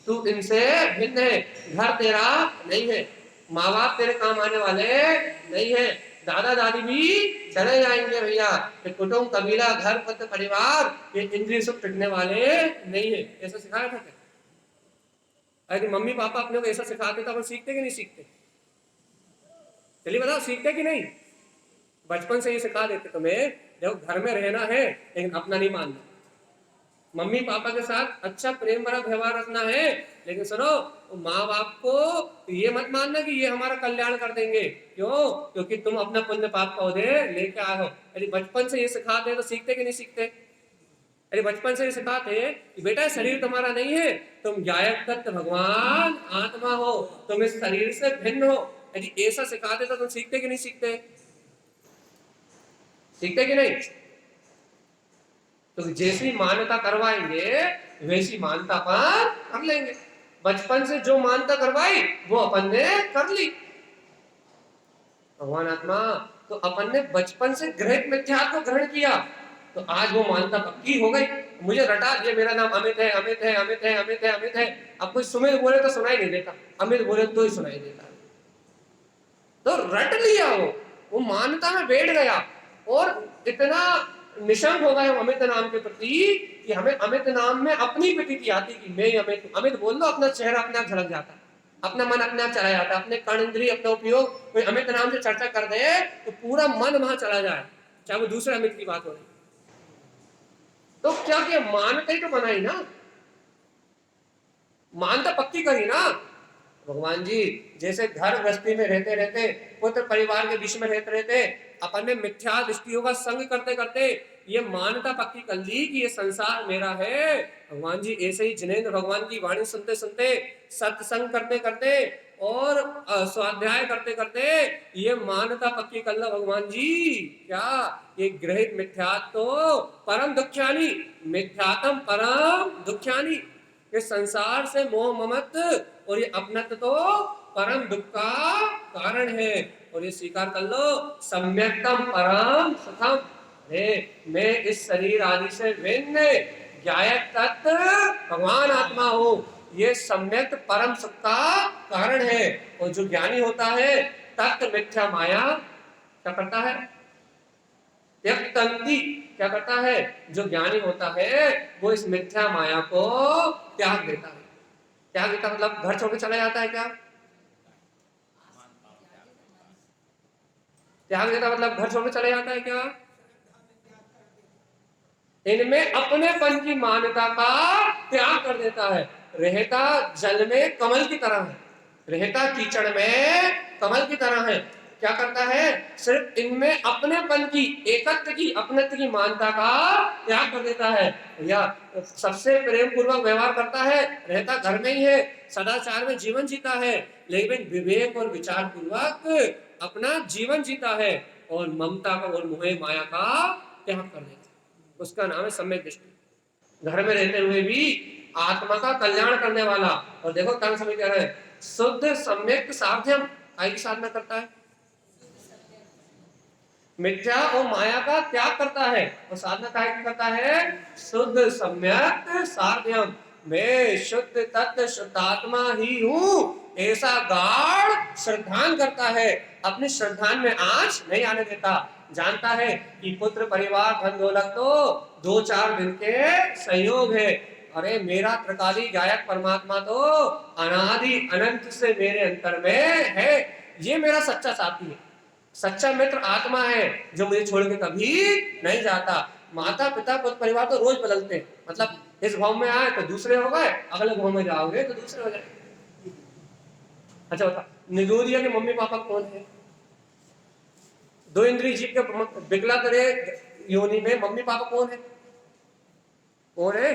तू इनसे भिन्न है, घर तेरा नहीं है, माँ बाप तेरे काम आने वाले नहीं है, दादा दादी भी चले जाएंगे भैया, कुटुंब कबीला घर पत्र परिवार ये इंद्रिय सुख टिकने वाले नहीं है, ऐसा सिखाया था क्या। अगर मम्मी पापा अपने को ऐसा सिखाते तो अपन सीखते कि नहीं सीखते, चलिए बताओ सीखते कि नहीं। बचपन से ये सिखा देते तुम्हें, देखो घर में रहना है लेकिन अपना नहीं मानना, मम्मी पापा के साथ अच्छा प्रेम भरा व्यवहार रखना है, लेकिन सुनो माँ बाप को ये मत मानना कि ये हमारा कल्याण कर देंगे, क्यों, क्योंकि तुम अपना पुण्य पाप का उदय लेके आए हो। अरे बचपन से ये सिखाते तो सीखते कि नहीं सीखते। अरे बचपन से ये सिखाते कि बेटा शरीर तुम्हारा नहीं है, तुम गायक तत्व भगवान आत्मा हो, तुम इस शरीर से भिन्न हो, यदि ऐसा सिखाते तो तुम सीखते कि नहीं सीखते, सीखते कि नहीं। तो जैसी मान्यता करवाएंगे वैसी मान्यता अपन कर लेंगे। बचपन से जो मान्यता करवाई वो अपन ने कर ली। भगवान आत्मा तो अपन ने बचपन से ग्रहित मिथ्या को ग्रहण किया, तो आज वो मानता पक्की हो गई, मुझे रटा, ये मेरा नाम अमित है, अमित है, अमित है, अमित है, अमित है। अब कोई सुमित बोले तो सुनाई नहीं देता, अमित बोले तो ही सुनाई देता। तो रट लिया वो मान्यता में बैठ गया और इतना निशंक हो गए अमित नाम के प्रति कि हमें अमित नाम में अपनी प्रतीति आती कि मैं अमित। अमित बोल दो, अपना चेहरा अपने आप झलक जाता, अपना मन अपने आप चला जाता, अपने कर्णेंद्रिय अपना उपयोग कोई अमित नाम से चर्चा कर दे तो पूरा मन वहां चला जाए, चाहे वो दूसरे अमित की बात हो रही। तो क्या किया, मानता ही तो बनाई ना, मानता पक्की करी ना। भगवान जी जैसे घर गृहस्थी में रहते रहते, पुत्र परिवार के बीच में रहते रहते अपन ने मिथ्या दृष्टियों का संग करते करते ये मान्यता पक्की कर ली कि ये संसार मेरा है। भगवान जी ऐसे ही जिनेंद्र भगवान की वाणी सुनते सुनते, सत्संग करते करते और स्वाध्याय करते करते ये मान्यता पक्की कर लो भगवान जी। क्या ये गृहित मिथ्यात्व तो परम दुख्यानी, मिथ्यात्म परम दुख्यानी, ये संसार से मोह ममत और ये अपनत्व तो परम दुख का कारण है। और ये स्वीकार कर लो, सम्यक्तम परम सुखम, मैं इस शरीर आदि से भिन्न ज्ञायक तत्व भगवान आत्मा हूँ, ये सम्यक परम सुख का कारण है। और जो ज्ञानी होता है तत्व मिथ्या माया क्या करता है, त्यक्तंती क्या करता है, जो ज्ञानी होता है वो इस मिथ्या माया को त्याग देता है। त्याग देता मतलब घर छोड़ के चला जाता है क्या, त्याग देता मतलब घर छोड़ के चला जाता है क्या, इनमें अपनेपन की मान्यता का त्याग कर देता है। रहता जल में कमल की तरह है, रहता कीचड़ में कमल की तरह है। क्या करता है, सिर्फ इनमें अपनेपन की, एकत्व की, अपनत्व की मान्यता का त्याग कर देता है। या सबसे प्रेम पूर्वक व्यवहार करता है, रहता घर में ही है, सदाचार में जीवन जीता है, लेकिन विवेक और विचार पूर्वक अपना जीवन जीता है और ममता का और मोह माया का त्याग कर देता है। उसका नाम है सम्यक दृष्टि। घर में रहते हुए भी आत्मा का कल्याण करने वाला। और देखो कर्म समय कह रहे हैं, शुद्ध सम्यक साध्यम काय की साधना करता है, मिथ्या और माया का त्याग करता है। और साधना काय की करता है, शुद्ध सम्यक साध्यम, मैं शुद्ध तत्व शुद्धात्मा ही हूँ ऐसा गाढ़ श्रद्धान करता है, अपनी श्रद्धान में आंच नहीं आने देता। जानता है कि पुत्र परिवार धन दौलत तो 2-4 दिन के संयोग है, अरे मेरा त्रिकाली गायक परमात्मा तो अनादि अनंत से मेरे अंतर में है, ये मेरा सच्चा साथी है, सच्चा मित्र आत्मा है जो मुझे छोड़ के कभी नहीं जाता। माता पिता पुत्र परिवार तो रोज बदलते हैं, मतलब इस भाव में आए तो दूसरे हो गए, अगले भाव में जाओगे तो दूसरे हो जाए। अच्छा बता, निगोदिया के मम्मी पापा कौन है, 2 इंद्रिय जीव के बिगला करे योनि में मम्मी पापा कौन है, कौन है,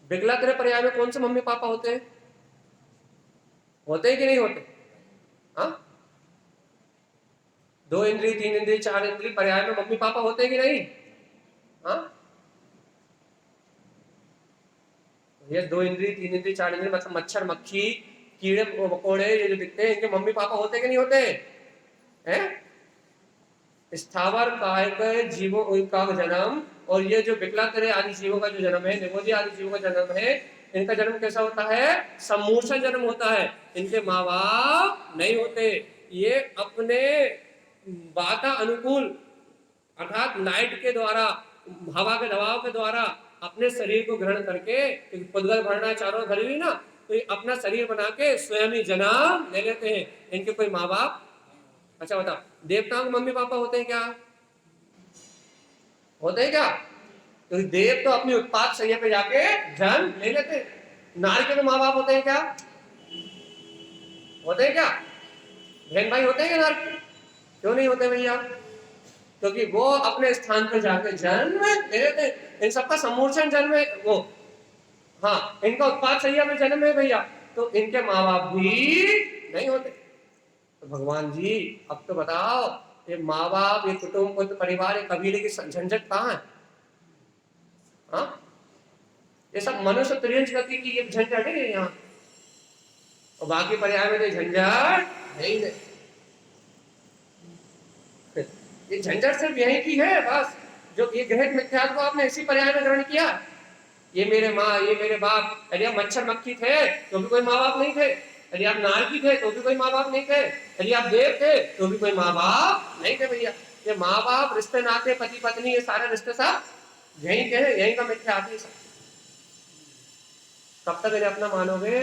बिगला करे पर्याय में कौन से मम्मी पापा होते हैं, होते हैं कि नहीं होते, हाँ 2 इंद्रिय 3 इंद्रिय 4 इंद्रिय पर्याय में मम्मी पापा होते हैं कि नहीं, हाँ ये 2 इंद्रिय 3 इंद्रिय 4 इंद्रिय मतलब मच्छर मक्खी कीड़े मकोड़े ये जो दिखते हैं इनके मम्मी पापा होते कि नहीं होते हैं। स्थावर कायक जीवों का जन्म और ये जो बिकलातरे आदि जीवों का जो जन्म है, निगोदी आदि जीवों का जन्म है, इनका जन्म कैसा होता है, समूर्छा जन्म होता है। इनके माँ बाप नहीं होते, ये अपने वाता अनुकूल अर्थात लाइट के द्वारा, हवा के दबाव के द्वारा अपने शरीर को ग्रहण करके, पुद्गल भरना चारों भरी हुई ना, तो ये अपना शरीर बना के स्वयं ही जन्म ले लेते हैं, इनके कोई माँ बाप। अच्छा बताओ, देवताओं के मम्मी पापा होते हैं क्या, होते हैं क्या, तो देव तो अपनी उत्पाद सैया पे जाके जन्म ले लेते हैं। नारी के तो माँ बाप होते हैं क्या, होते हैं क्या, बहन भाई होते हैं क्या नारी के, क्यों नहीं होते भैया, क्योंकि वो अपने स्थान पर जाके जन्म ले लेते हैं। इन सबका समूर्छन जन्म है वो, हाँ इनका उत्पाद सैया में जन्म है भैया, तो इनके माँ बाप भी नहीं होते। तो भगवान जी अब तो बताओ, ये माँ बाप, ये कुटुंब पुत्र परिवार, ये कबीले की झंझट कहाँ है, हाँ ये सब मनुष्य त्रियंश गति की ये झंझट है यहाँ, और बाकी पर्याय में झंझट है ही नहीं, ये झंझट सिर्फ यही की है बस। जो ये गहन मिथ्यात्व को आपने इसी पर्याय में ग्रहण किया। ये मेरे माँ, ये मेरे बाप। यदि आप मच्छर मक्खी थे तो भी कोई माँ बाप नहीं थे, यदि आप नारकी थे तो भी कोई माँ बाप नहीं थे, यदि आप देव थे तो भी कोई माँ बाप नहीं थे भैया। ये माँ बाप, रिश्ते नाते, पति पत्नी, ये सारे रिश्ते सब यहीं के हैं, यहीं का मिथ्या आदि सब। कब तक इन्हें अपना मानोगे?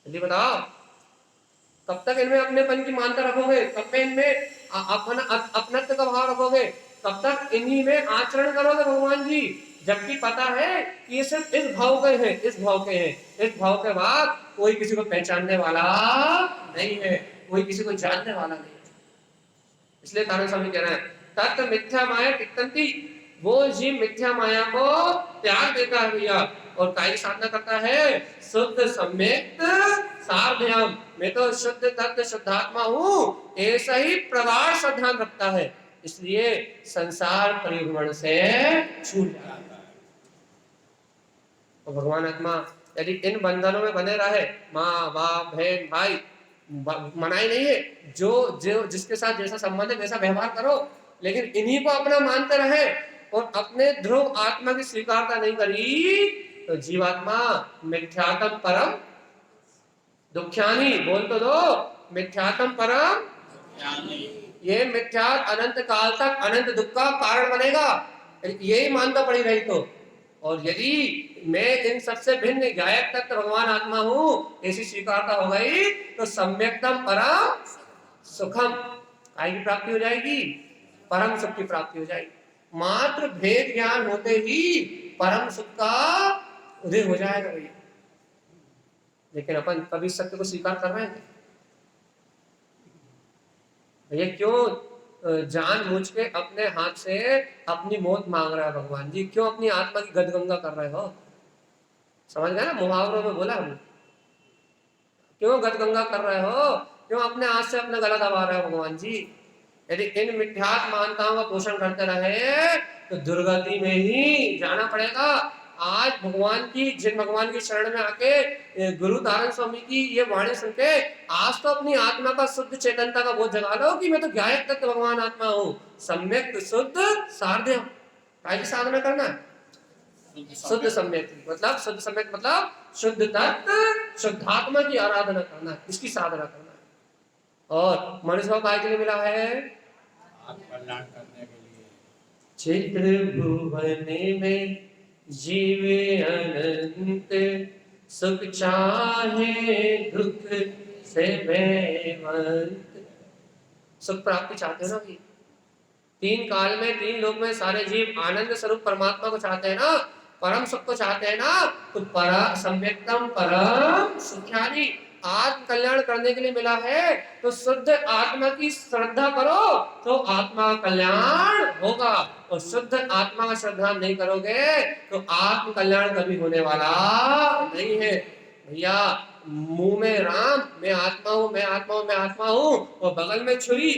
जल्दी बताओ, कब तक इनमें अपनेपन की मानता रखोगे? कब में इनमें अपना अपनत्व का भाव रखोगे? कब तक इन्हीं में आचरण करोगे भगवान जी? जबकि पता है कि ये सिर्फ इस भाव के हैं, इस भाव के हैं, इस भाव के बाद कोई किसी को पहचानने वाला नहीं है, कोई किसी को जानने वाला नहीं है। इसलिए तारण स्वामी कह रहे हैं तत्व मिथ्या माया तिक्तंती, वो जीव मिथ्या माया को त्याग देता है भैया, और काय साधना करता है शुद्ध सम्यक सारध्यम। मैं तो शुद्ध तत्व शुद्धात्मा हूँ, ऐसा ही प्रगाढ़ श्रद्धान रखता है, इसलिए संसार परिभ्रमण से छूट जाता है। तो भगवान आत्मा यदि इन बंधनों में बने रहे, माँ बाप बहन भाई, मनाई नहीं है, जो जो जिसके साथ जैसा संबंध है वैसा व्यवहार करो, लेकिन इन्हीं को अपना मानते रहे और अपने ध्रुव आत्मा की स्वीकारता नहीं करी, तो जीवात्मा मिथ्यात्म परम दुख्यानी, बोल तो दो, मिथ्यात्म परम, ये मिथ्या अनंत काल तक अनंत दुख का कारण बनेगा, यही मानता पड़ी रही तो। और यदि मैं इन सबसे भिन्न गायक तत्व भगवान आत्मा हूं ऐसी स्वीकारता हो गई, तो सम्यक्तम परम सुखम काय की प्राप्ति हो जाएगी, परम सुख की प्राप्ति हो जाएगी। मात्र भेद ज्ञान होते ही परम सुख का उदय हो जाएगा भैया। लेकिन अपन कभी सत्य को स्वीकार कर रहे हैं भैया? क्यों जानबूझ के अपने हाथ से अपनी मौत मांग रहा है भगवान जी? क्यों अपनी आत्मा की गदगंगा कर रहे हो? समझ गए ना, मुहावरों में बोला हम, क्यों गदगंगा कर रहे हो? क्यों अपने हाथ से अपना गला दबा रहे हो भगवान जी? यदि इन मिथ्यात्व मान्यताओं का पोषण करते रहे तो दुर्गति में ही जाना पड़ेगा। आज भगवान की, जिन भगवान की शरण में आके गुरु तारण स्वामी की ये वाणी सुन के आज तो अपनी आत्मा का शुद्ध चेतनता का बोध जगा लो कि मैं तो ज्ञायक तत्व भगवान आत्मा हूँ, सम्यक शुद्ध साध्य। काय की साधना करना है? शुद्ध सम्यक, मतलब शुद्ध सम्यक मतलब शुद्ध तत्व शुद्धात्मा की आराधना करना है, इसकी साधना करना है। और मनुष्य को काय के लिए मिला है? कल्याण करने के लिए। चित्र भुवन में जीवे अनंत, सुख चाहे दुख से भयवंत। सुख प्राप्ति चाहते हो ना कि तीन काल में, तीन लोक में सारे जीव आनंद स्वरूप परमात्मा को चाहते हैं ना, परम सुख को चाहते हैं ना, तो परा सम्यक्तम परम सुख्यानि आत्म कल्याण करने के लिए मिला है। तो शुद्ध आत्मा की श्रद्धा करो तो आत्मा का कल्याण होगा, और शुद्ध आत्मा का श्रद्धा नहीं करोगे तो आत्म कल्याण कभी होने वाला नहीं है भैया। मुंह में राम, मैं आत्मा हूं, मैं आत्मा हूं, मैं आत्मा हूं, और बगल में छुरी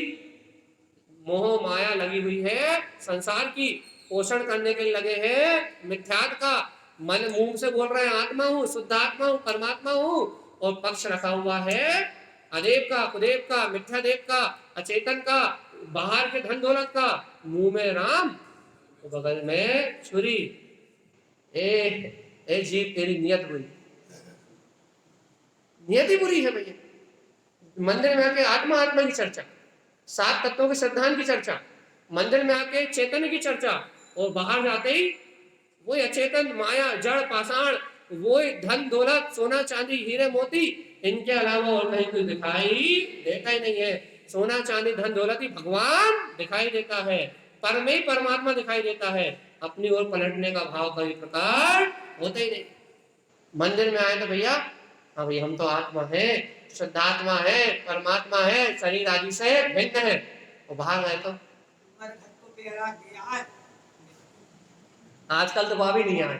मोह माया लगी हुई है, संसार की पोषण करने के लिए लगे हैं मिथ्यात्व का। मन मुंह से बोल रहे हैं आत्मा हूं, शुद्ध आत्मा हूं, परमात्मा हूं, और पक्ष रखा हुआ है अदेव का, कुदेव का, मिथ्या देव का, अचेतन का, बाहर के धन दौलत का। मुंह में राम तो बगल में छुरी। ए जीव तेरी नियत बुरी, नियति बुरी है भैया। मंदिर में आके आत्मा आत्मा की चर्चा, सात तत्वों के सिद्धांत की चर्चा, मंदिर में आके चेतन की चर्चा, और बाहर जाते ही वही अचेतन माया जड़ पाषाण, वही धन दौलत सोना चांदी हीरे मोती, इनके अलावा और कहीं कोई दिखाई देता ही नहीं है। सोना चांदी धन दौलत ही भगवान दिखाई देता है, पर में ही परमात्मा दिखाई देता है, अपनी ओर पलटने का भाव कभी प्रकार होता ही नहीं। मंदिर में आए तो भैया हाँ भैया हम तो आत्मा है, शुद्धात्मा है, परमात्मा है, शरीर आदि से भिन्न है, और बाहर गए तो आजकल तो वह भी नहीं आए।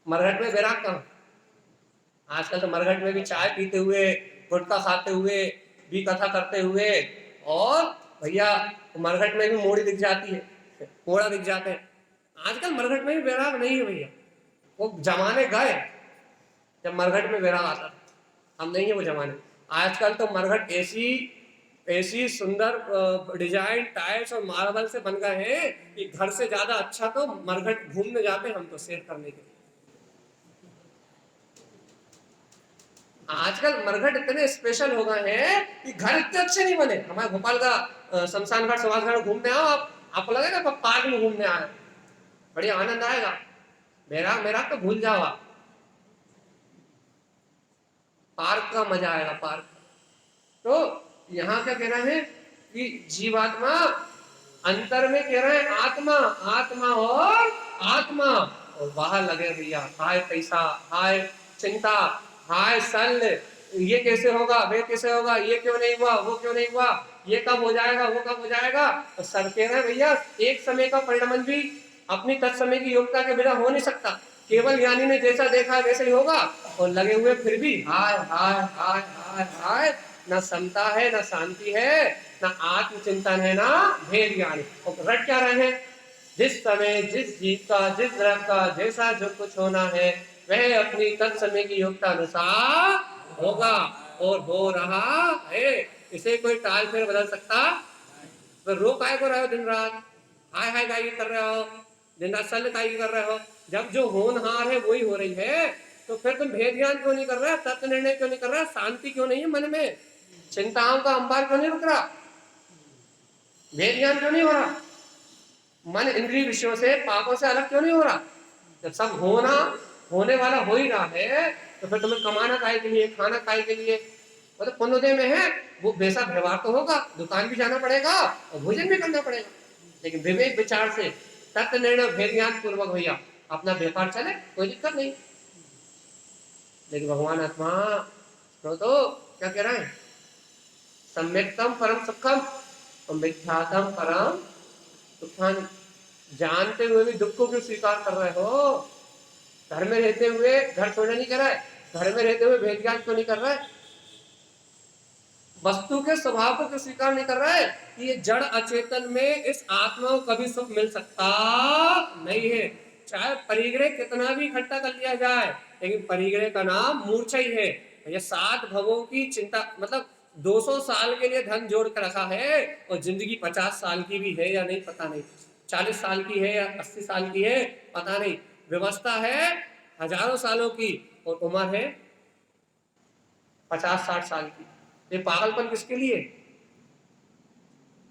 मरघट में बैराग कहाँ? आजकल तो मरघट में भी चाय पीते हुए, गुटखा खाते हुए, भी कथा करते हुए, और भैया मरघट में भी मोड़ी दिख जाती है, मोड़ा दिख जाते हैं। आजकल मरघट में भी बैराग नहीं है भैया। वो जमाने गए जब मरघट में बैराग आता था, अब नहीं है वो जमाने। आजकल तो मरघट ऐसी ऐसी सुंदर डिजाइन टाइल्स और मार्बल से बन गए हैं कि घर से ज्यादा अच्छा तो मरघट घूमने जाते हम तो सैर करने के लिए। आजकल मरघट इतने स्पेशल हो गए हैं कि घर इतने अच्छे नहीं बने। हमारे भोपाल का शमशान घाट सुभाष घाट घूमने आओ, आपको लगेगा पार्क में घूमने आए, बढ़िया आनंद आएगा। मेरा मेरा तो भूल जाओ आप, पार्क का मजा आएगा पार्क। तो यहाँ क्या कहना है कि जीवात्मा अंतर में कह रहे हैं आत्मा, आत्मा और आत्मा, और बाहर लगे भैया हाय पैसा, हाय चिंता, हाय शल्य, ये कैसे होगा, वे कैसे होगा, ये क्यों नहीं हुआ, वो क्यों नहीं हुआ, ये कब हो जाएगा, वो कब हो जाएगा। तो सब कह रहे हैं भैया एक समय का परिणमन भी अपनी तत्समय की योग्यता के बिना हो नहीं सकता। केवल ज्ञानी ने जैसा देखा वैसे ही होगा, और लगे हुए फिर भी हाय हाय हाय हाय हाय, न समता है, न शांति है, न आत्मचिंतन है, ना भेद ज्ञान। और रट क्या रहे हैं, जिस समय जिस जीव का जिस द्रव्य का जैसा जो कुछ होना है वह अपनी तत्समय की योग्यता अनुसार होगा और हो रहा है। इसे कोई टाल फिर बदल सकता। तो रो काय को रहे हो दिन रात, हाय हाय काय कर रहे हो दिन रात, सल काय कर रहे हो, जब जो होनहार है वही हो रही है, तो फिर तुम भेद ज्ञान क्यों नहीं कर रहा, तत्व निर्णय क्यों नहीं कर रहा, शांति क्यों नहीं है मन में, चिंताओं का अंबार क्यों नहीं रुक रहा, भेद ज्ञान क्यों नहीं हो रहा, मन इंद्रिय विषयों से पापों से अलग क्यों नहीं हो रहा। जब सब होने वाला हो ही रहा है तो फिर तुम्हें कमाना काय के लिए, खाना काय के लिए, मतलब पुण्योदय में है वो वैसा व्यवहार तो होगा, दुकान भी जाना पड़ेगा और भोजन भी करना पड़ेगा, लेकिन विवेक विचार से तत्व निर्णय भेद ज्ञान पूर्वक भैया अपना व्यापार चले, कोई दिक्कत नहीं। लेकिन भगवान आत्मा तो क्या कह रहे हैं, सम्यक्तम परम सुखम और मिथ्यातम परम दुखान। जानते हुए भी दुख को क्यों स्वीकार कर रहे हो, घर में रहते हुए घर छोड़ने नहीं कर रहा है, घर में रहते हुए भेद ज्ञान क्यों नहीं कर रहा है, वस्तु के स्वभाव को क्यों स्वीकार नहीं कर रहा है कि ये जड़ अचेतन में इस आत्मा को कभी सुख मिल सकता नहीं है। चाहे परिग्रह कितना भी इकट्ठा कर लिया जाए, लेकिन परिग्रह का नाम मूर्छा ही है। ये 7 भवों की चिंता, मतलब 200 साल के लिए धन जोड़ कर रखा है और जिंदगी 50 साल की भी है या नहीं पता नहीं, 40 साल की है या 80 साल की है पता नहीं, व्यवस्था है हजारों सालों की और उम्र है 50-60 साल की। ये पागलपन किसके लिए,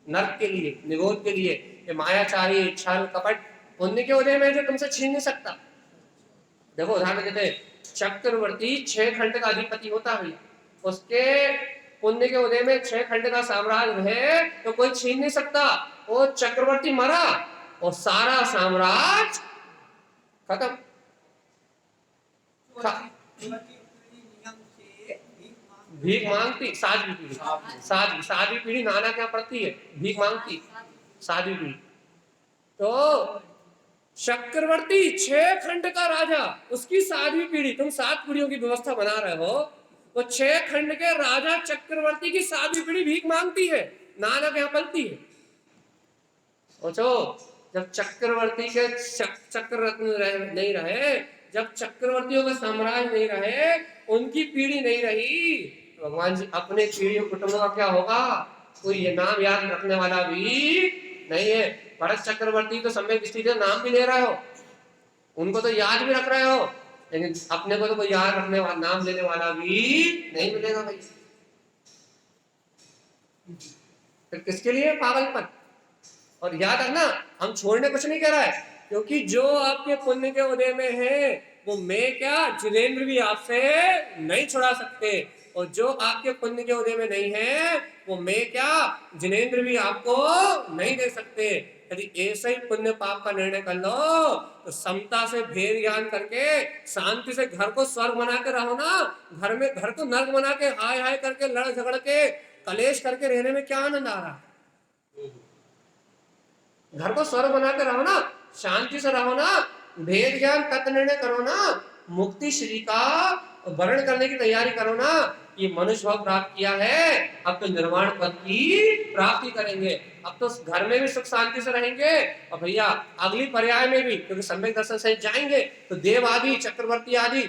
नर्क के लिए, निगोद के लिए। ये मायाचारी छल कपट पुण्य के उदय में जो तुमसे छीन नहीं सकता। देखो उदाहरण देते, चक्रवर्ती 6 खंड का अधिपति होता है, उसके पुण्य के उदय में 6 खंड का साम्राज्य है तो कोई छीन नहीं सकता। वो चक्रवर्ती मरा और सारा साम्राज्य खत्म। भीख मांगती सातवीं पीढ़ी, सातवीं पीढ़ी नाना क्या पड़ती है, भीख मांगती सातवीं पीढ़ी। तो चक्रवर्ती 6 खंड का राजा, उसकी 7वीं पीढ़ी, तुम 7 पीढ़ियों की व्यवस्था बना रहे हो, तो 6 खंड के राजा चक्रवर्ती की 7वीं पीढ़ी भीख मांगती है, नाना क्या पलती है। सोचो, जब चक्रवर्ती के चक्र रत्न नहीं रहे, जब चक्रवर्तियों का साम्राज्य नहीं रहे, उनकी पीढ़ी नहीं रही, तो भगवान जी अपने पीढ़ियों कुटुंबों का क्या होगा, कोई ये नाम याद रखने वाला भी नहीं है। भरत चक्रवर्ती तो सम्यक स्थिति नाम भी ले रहे हो, उनको तो याद भी रख रहे हो, लेकिन अपने को तो कोई याद रखने वाला नाम लेने वाला भी नहीं मिलेगा भाई। फिर किसके लिए पागलपन। और याद रखना, हम छोड़ने कुछ नहीं कह रहा है, क्योंकि जो आपके पुण्य के उदय में है वो मैं क्या जिनेंद्र भी आपसे नहीं छुड़ा सकते, और जो आपके पुण्य के उदय में नहीं है वो मैं क्या जिनेंद्र भी आपको नहीं दे सकते। यदि ऐसे ही पुण्य पाप का निर्णय कर लो तो समता से भेद ज्ञान करके शांति से घर को स्वर्ग बना के रहो ना, घर को नर्क बना के हाय हाय करके लड़ झगड़ के कलेश करके रहने में क्या आनंद आ रहा है। घर को स्वर्ग बना के रहो ना, शांति से रहो ना, भेद ज्ञान तत्व निर्णय करो ना, मुक्ति श्री का वर्ण करने की तैयारी करो ना। ये मनुष्य भाव प्राप्त किया है, अब तो निर्वाण पद की प्राप्ति करेंगे, अब तो घर में भी सुख शांति से रहेंगे, और भैया अगली पर्याय में भी, क्योंकि सम्यक दर्शन से जाएंगे तो देव आदि चक्रवर्ती आदि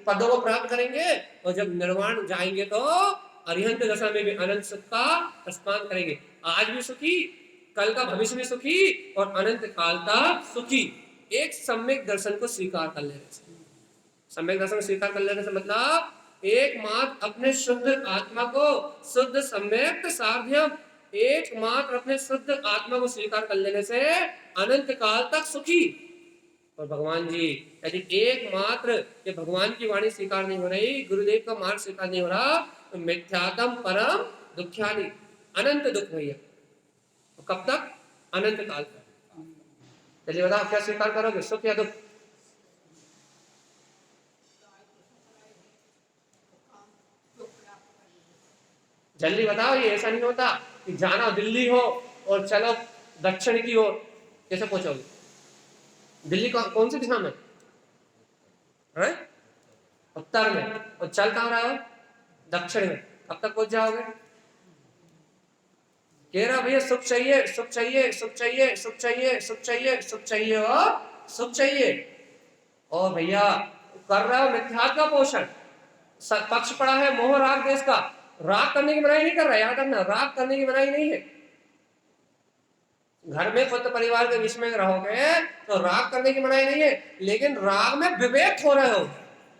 पदों को प्राप्त करेंगे, और जब निर्वाण जाएंगे तो अरिहंत दशा में भी अनंत सुख का प्रस्तान करेंगे। आज भी सुखी, कल का भविष्य में सुखी और अनंत काल तक सुखी, एक सम्यक दर्शन को स्वीकार कर लेने से। सम्यक दर्शन को स्वीकार कर लेने से मतलब एकमात्र अपने शुद्ध आत्मा को, शुद्ध सम्यक साध्यम, एकमात्र अपने शुद्ध आत्मा को स्वीकार कर लेने से अनंत काल तक सुखी। और भगवान जी यदि एकमात्र ये भगवान की वाणी स्वीकार नहीं हो रही, गुरुदेव का मार्ग स्वीकार नहीं हो रहा, तो मिथ्यात्म परम दुख्यानि, अनंत दुख भैया। तो कब तक? अनंत काल तक। चलिए बताओ क्या स्वीकार करोगे, सुख या दुख? जल्दी बताओ, ये ऐसा नहीं होता कि जाना दिल्ली हो और चलो दक्षिण की ओर, कैसे पहुंचोगे? दिल्ली कौन सी दिशा में है? उत्तर में, और चल कहाँ रहा हो? दक्षिण में। कब तक पहुंच जाओगे? कह रहा भैया सुख चाहिए, सुख चाहिए, सुख चाहिए, सुख चाहिए, सुख चाहिए, सुख चाहिए और सुख चाहिए। और भैया कर रहा हो मिथ्यात्व का पोषण, पक्ष पड़ा है मोह राग देश का। राग करने की मनाही नहीं कर रहा, याद रखना, राग करने की मनाही नहीं है। घर में खुद परिवार के बीच में रहोगे तो राग करने की मनाही नहीं है, लेकिन राग में विवेक खो रहे हो,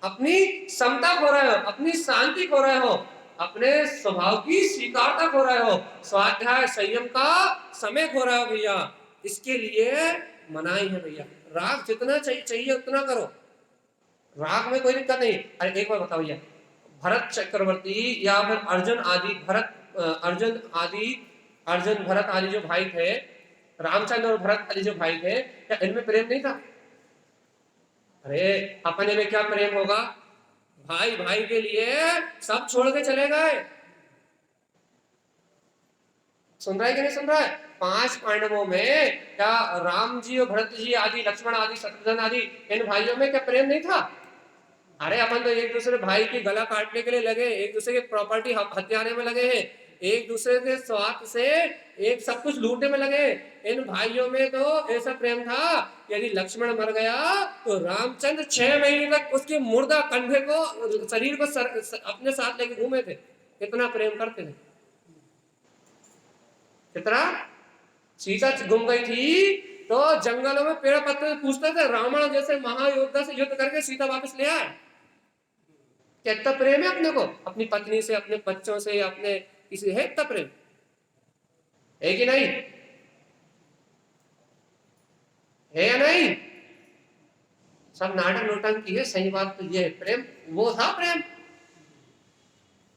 अपनी समता खो रहे हो, अपनी शांति खो रहे हो, अपने स्वभाव की स्वीकारता खो रहे हो, स्वाध्याय संयम का समय खो रहे हो भैया। इसके लिए मनाही है भैया। राग जितना चाहिए उतना करो, राग में कोई दिक्कत नहीं। अरे एक बार बताओ भैया, भरत चक्रवर्ती या फिर अर्जुन आदि, अर्जुन भरत आदि जो भाई थे, रामचंद्र और भरत आदि जो भाई थे, क्या इनमें प्रेम नहीं था? अरे अपने में क्या प्रेम होगा? भाई भाई के लिए सब छोड़ के चले गए। सुन रहा है कि नहीं सुन रहा है? 5 पांडवों में क्या राम जी और भरत जी आदि, लक्ष्मण आदि, शत्रुघ्न आदि, इन भाइयों में क्या प्रेम नहीं था? अरे अपन तो एक दूसरे भाई की गला काटने के लिए लगे, एक दूसरे की प्रॉपर्टी हत्याने में लगे हैं, एक दूसरे के स्वार्थ से एक सब कुछ लूटने में लगे। इन भाइयों में तो ऐसा प्रेम था, यदि लक्ष्मण मर गया तो रामचंद्र 6 महीने तक उसके मुर्दा कंधे को, शरीर को अपने साथ लेके घूमे थे। कितना प्रेम करते थे, कितना। सीता गुम गई थी तो जंगलों में पेड़ पत्ते पूछते थे, रावण जैसे महायोद्धा से युद्ध करके सीता वापस ले आए। कितना प्रेम है अपने को, अपनी पत्नी से, अपने बच्चों से, अपने किसी है इतना प्रेम है कि नहीं? है या नहीं? सब नाटक नोटंकी है, सही बात तो ये है, प्रेम वो था प्रेम।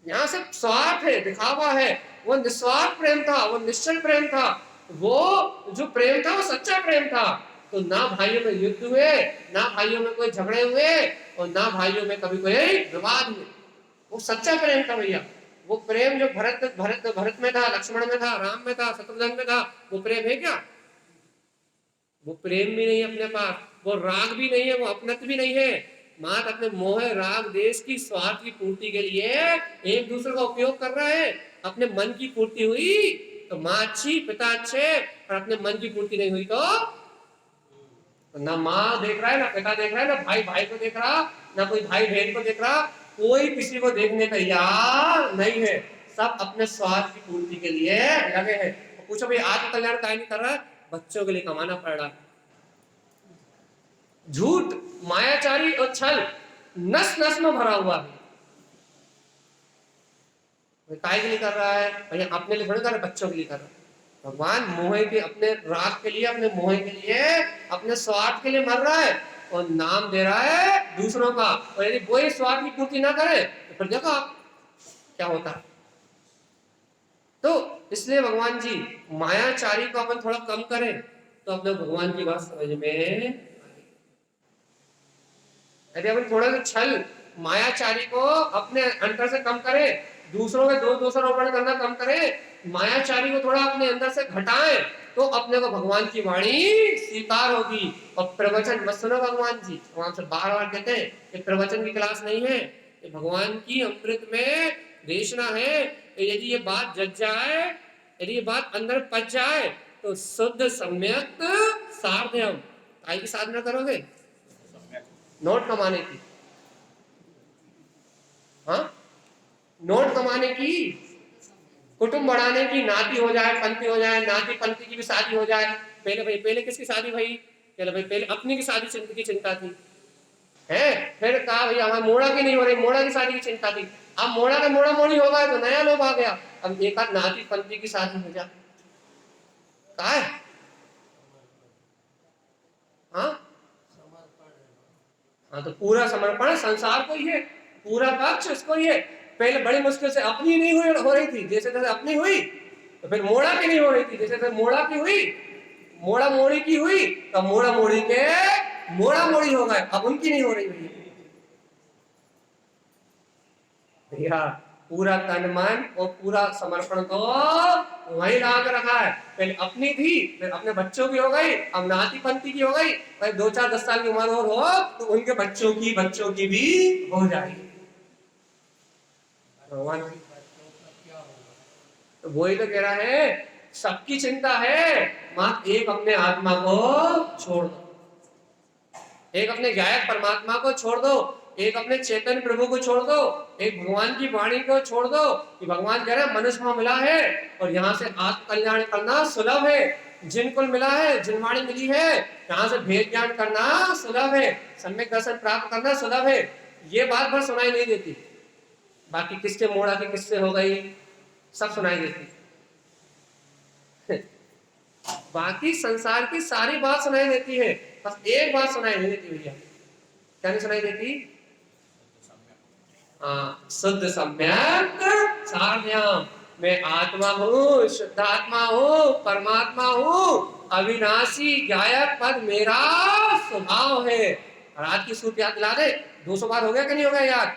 यहाँ से स्वार्थ है, दिखावा है, वो निस्वार्थ प्रेम था, वो निश्चल प्रेम था। वो जो प्रेम था वो सच्चा प्रेम था। तो ना भाइयों में युद्ध हुए, ना भाइयों में कोई झगड़े हुए, और ना भाइयों में कभी कोई विवाद हुए। वो सच्चा प्रेम था भैया। वो प्रेम जो भरत में था, लक्ष्मण में था, राम में था, शत्रुघ्न में था, वो प्रेम है क्या? वो प्रेम भी नहीं है अपने पास, वो राग भी नहीं है, वो अपनत्व भी नहीं है। मात्र अपने मोह राग देश की स्वार्थ की पूर्ति के लिए एक दूसरे का उपयोग कर रहा है। अपने मन की पूर्ति हुई तो माँ अच्छी, पिता अच्छे, और अपने मन की पूर्ति नहीं हुई तो ना माँ देख रहा है, ना पिता देख रहा है, ना भाई भाई को देख रहा, ना कोई भाई बहन को देख रहा, कोई किसी को देखने का यार नहीं है। सब अपने स्वार्थ की पूर्ति के लिए लगे हैं। तो पूछो भाई आत्म कल्याण काहे नहीं कर रहा है? बच्चों के लिए कमाना पड़ रहा है। झूठ, मायाचारी और छल नस नस में भरा हुआ है। काय के लिए कर रहा है भैया? अपने लिए थोड़ी कर रहा है, बच्चों के लिए कर रहा है। भगवान मोह के, अपने राग के लिए, अपने मोह के लिए, अपने स्वार्थ के लिए मर रहा है और नाम दे रहा है दूसरों का। और यदि वही स्वार्थ की पूर्ति ना करे तो फिर देखो आप क्या होता है। तो इसलिए भगवान जी मायाचारी को अपन थोड़ा कम करें तो अपने भगवान की बात समझ में। यदि अपन थोड़ा सा छल मायाचारी को अपने अंतर से कम करें, दूसरों के दोषारोपण करना कम करें, मायाचारी को थोड़ा अपने अंदर से घटाएं, तो अपने को भगवान की वाणी स्वीकार होगी। और प्रवचन मत सुनो भगवान जी, भगवान से बार बार कहते हैं कि प्रवचन की क्लास नहीं है, ये भगवान की अमृत में देशना है। यदि ये बात जग जाए, यदि ये बात अंदर पच जाए तो शुद्ध सम्यक साधयम, काय की साधना करोगे? नोट कमाने की। हाँ, नोट कमाने की, कुटुंब बढ़ाने की, नाती हो जाए, पंथी हो जाए, नाती पंथी की भी शादी हो जाए। पहले किसकी शादी भाई? चलो भाई पहले अपनी की शादी की चिंता थी है। फिर कहा भैया हमारे मोड़ा की नहीं हो रही, मोड़ा की शादी की चिंता थी। अब मोड़ा का मोड़ा मोड़ी हो गया तो नया लोग आ गया, अब एक आध नाती पंथी की शादी हो जाए। कहा है? हाँ हाँ, तो पूरा समर्पण संसार को ही है, पूरा पक्ष उसको ही है। पहले बड़ी मुश्किल से अपनी नहीं हुई हो रही थी, जैसे जैसे अपनी हुई तो फिर मोड़ा की नहीं हो रही थी, जैसे जैसे मोड़ा की हुई, मोड़ा मोड़ी की हुई तो मोड़ा मोड़ी के मोड़ा मोड़ी हो गए, अब उनकी नहीं हो रही भैया। भैया पूरा तन मन और पूरा समर्पण तो वही ला कर रखा है। पहले अपनी थी, फिर अपने बच्चों की हो गई, अब नाती पंथी की हो गई, भाई 2-4-10 साल की उम्र और हो तो उनके बच्चों की भी हो जाएगी। भगवान तो वही तो कह रहा है, सबकी चिंता है, मात्र एक अपने आत्मा को छोड़ दो, एक अपने गायक परमात्मा को छोड़ दो, एक अपने चैतन्य प्रभु को छोड़ दो, एक भगवान की वाणी को छोड़ दो कि भगवान कह रहे हैं मनुष्य भाव मिला है और यहाँ से आत्म कल्याण करना सुलभ है। जिनको मिला है, जिन वाणी मिली है, यहाँ से भेद ज्ञान करना सुलभ है, सम्यक दर्शन प्राप्त करना सुलभ है। ये बात भर सुनाई नहीं देती, बाकी किसके मोड़ा की किससे हो गई सब सुनाई देती। बाकी संसार की सारी बात सुनाई देती है, बस एक बात सुनाई नहीं देती भैया। क्या नहीं सुनाई देती? शुद्ध सम्यक साम्यम, मैं आत्मा हूँ, शुद्ध आत्मा हूँ, परमात्मा हूँ, अविनाशी गायक पद मेरा स्वभाव है। और आज की सूत्र याद दिला दे, 200 बार हो गया कि नहीं हो गया याद?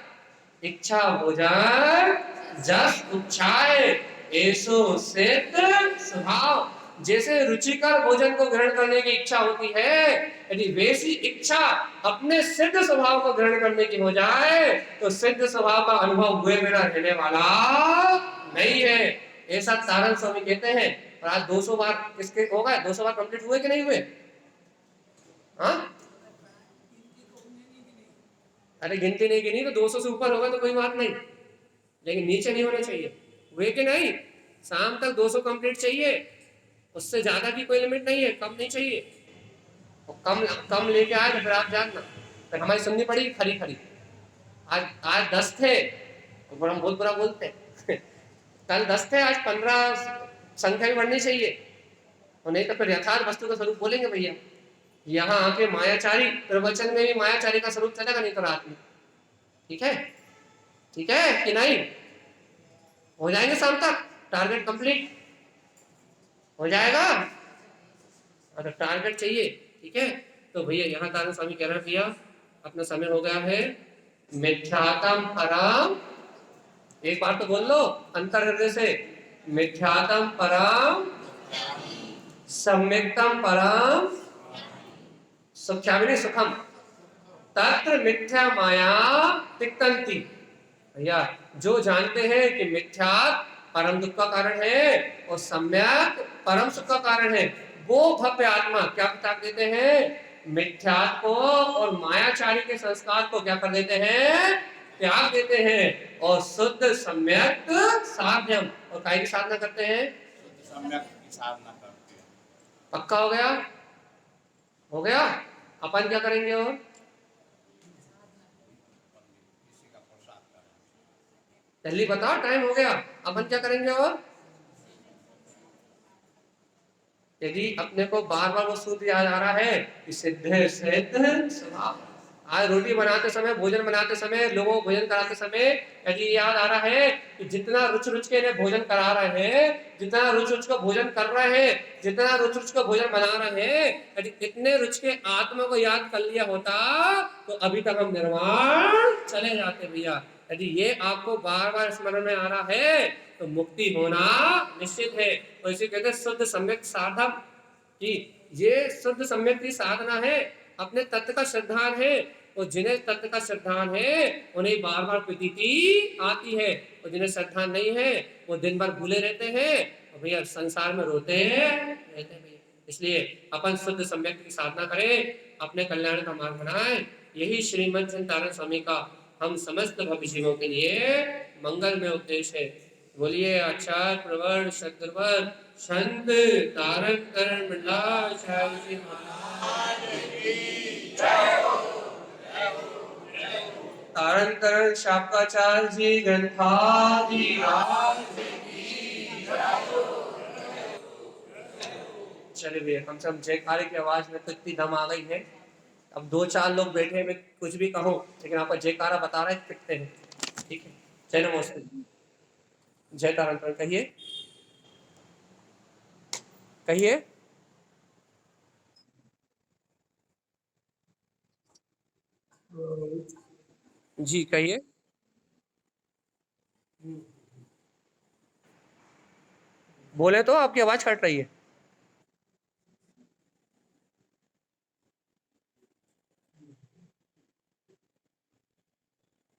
इच्छा भोजन जस उच्छाए ऐसो सिद्ध स्वभाव। जैसे रुचिकर भोजन को ग्रहण करने की इच्छा होती है, यदि वैसी इच्छा अपने सिद्ध स्वभाव को ग्रहण करने की हो जाए तो सिद्ध स्वभाव का अनुभव हुए बिना रहने वाला नहीं है, ऐसा तारण स्वामी कहते हैं। और आज 200 बार किसके हो गए? 200 बार कंप्लीट हुए कि नहीं हुए? हाँ, अरे गिनती नहीं गिनी तो 200 से ऊपर होगा तो कोई बात नहीं, लेकिन नीचे नहीं होना चाहिए। हुए कि नहीं? शाम तक 200 कंप्लीट चाहिए, उससे ज्यादा की कोई लिमिट नहीं है, कम नहीं चाहिए। और कम कम लेके आए तो फिर आप जानना, फिर हमारी सुननी पड़ी खरी खरी। आज आज 10 थे तो हम बहुत बुरा बोलते हैं कल 10 थे, आज 15 संख्या भी बढ़नी चाहिए, और नहीं तो फिर यथार्थ वस्तु का स्वरूप बोलेंगे भैया। यहाँ आके मायाचारी प्रवचन में भी मायाचारी का स्वरूप चलेगा नहीं तो रात में। ठीक है, ठीक है कि नहीं? हो जाएंगे शाम तक, टारगेट कंप्लीट हो जाएगा, अगर टारगेट चाहिए। ठीक है, तो भैया यहाँ तारण स्वामी कह रहे हैं भैया अपना समय हो गया है। मिथ्यातम परम, एक बार तो बोल लो अंतर हृदय से, मिथ्यातम परम सम्यक्तम परम सुख्यामिनी सुखम तत्र मिथ्या माया तिक्तंती। भैया जो जानते हैं कि मिथ्या परम दुख का कारण है और सम्यक परम सुख का कारण है, वो भव्य आत्मा क्या त्याग देते हैं? मिथ्या को और मायाचारी के संस्कार को क्या कर देते हैं? त्याग देते हैं, और शुद्ध सम्यक साध्यम और काय की साधना करते हैं? सम्यक की साधना करते हैं। पक्का हो गया? हो गया। अपन क्या करेंगे? और जल्दी बताओ, टाइम हो गया। अपन क्या करेंगे? और यदि अपने को बार बार वो सूत्र याद आ रहा है कि सिद्ध सिद्ध स्वभाव, आज रोटी बनाते समय, भोजन बनाते समय, लोगों को भोजन कराते समय यदि याद आ रहा है कि जितना रुच रुच के भोजन करा रहे हैं, जितना रुच रुच को भोजन कर रहे हैं, जितना रुच रुच को भोजन बना रहे हैं, यदि इतने रुच के आत्मा को याद कर लिया होता तो अभी तक हम निर्वाण चले जाते भैया। यदि ये आपको बार बार स्मरण में आ रहा है तो मुक्ति होना निश्चित है। और इसे कहते हैं शुद्ध सम्यक साधन, कि ये शुद्ध सम्यक की साधना है, अपने तत्व का श्रद्धान है, और जिन्हें तत्व का श्रद्धान है उन्हें बार बार प्रतीति आती है, और जिन्हें श्रद्धान नहीं है वो दिन भर भूले रहते हैं और भैया संसार में रोते रहते हैं। इसलिए अपन शुद्ध सम्यक की साधना करें, अपने कल्याण का मार्ग बनाएं। यही श्रीमद् तारण स्वामी का हम समस्त भविष्यों के लिए मंगल में उपदेश है। बोलिए आचार्य प्रवर सदगुरुवर संत तारक करण मंडलाचार्य जी तारण करण शापकाचार्य जी ग्रंथादि चलिए भैया हम सब जयकारे की आवाज में तो इतनी दम आ गई है। अब 2-4 लोग बैठे हैं, मैं कुछ भी कहूँ लेकिन आपका जयकारा बता रहे कितने हैं। ठीक है, जय नमस्ते, जय तारण करण कहिए कहिए। जी कहिए। बोले तो आपकी आवाज कट रही है।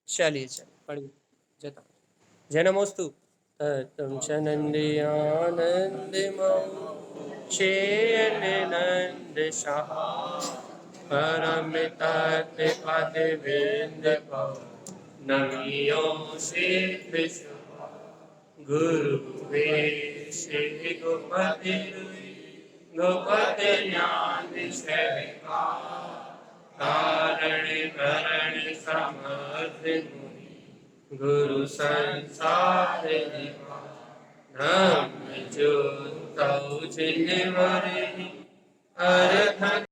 चलिए चलिए पढ़िए। जय तारण जय नमोस्तु। तत्तम च नंदयानंद चेन नंद सहा परम तत् पद विंद नमियो सिद्ध गुरु वेश गोपति गोपति ज्ञान कारण करण समर्थ गुरु संसार धर्म जो तौ जिन मरे अर्थ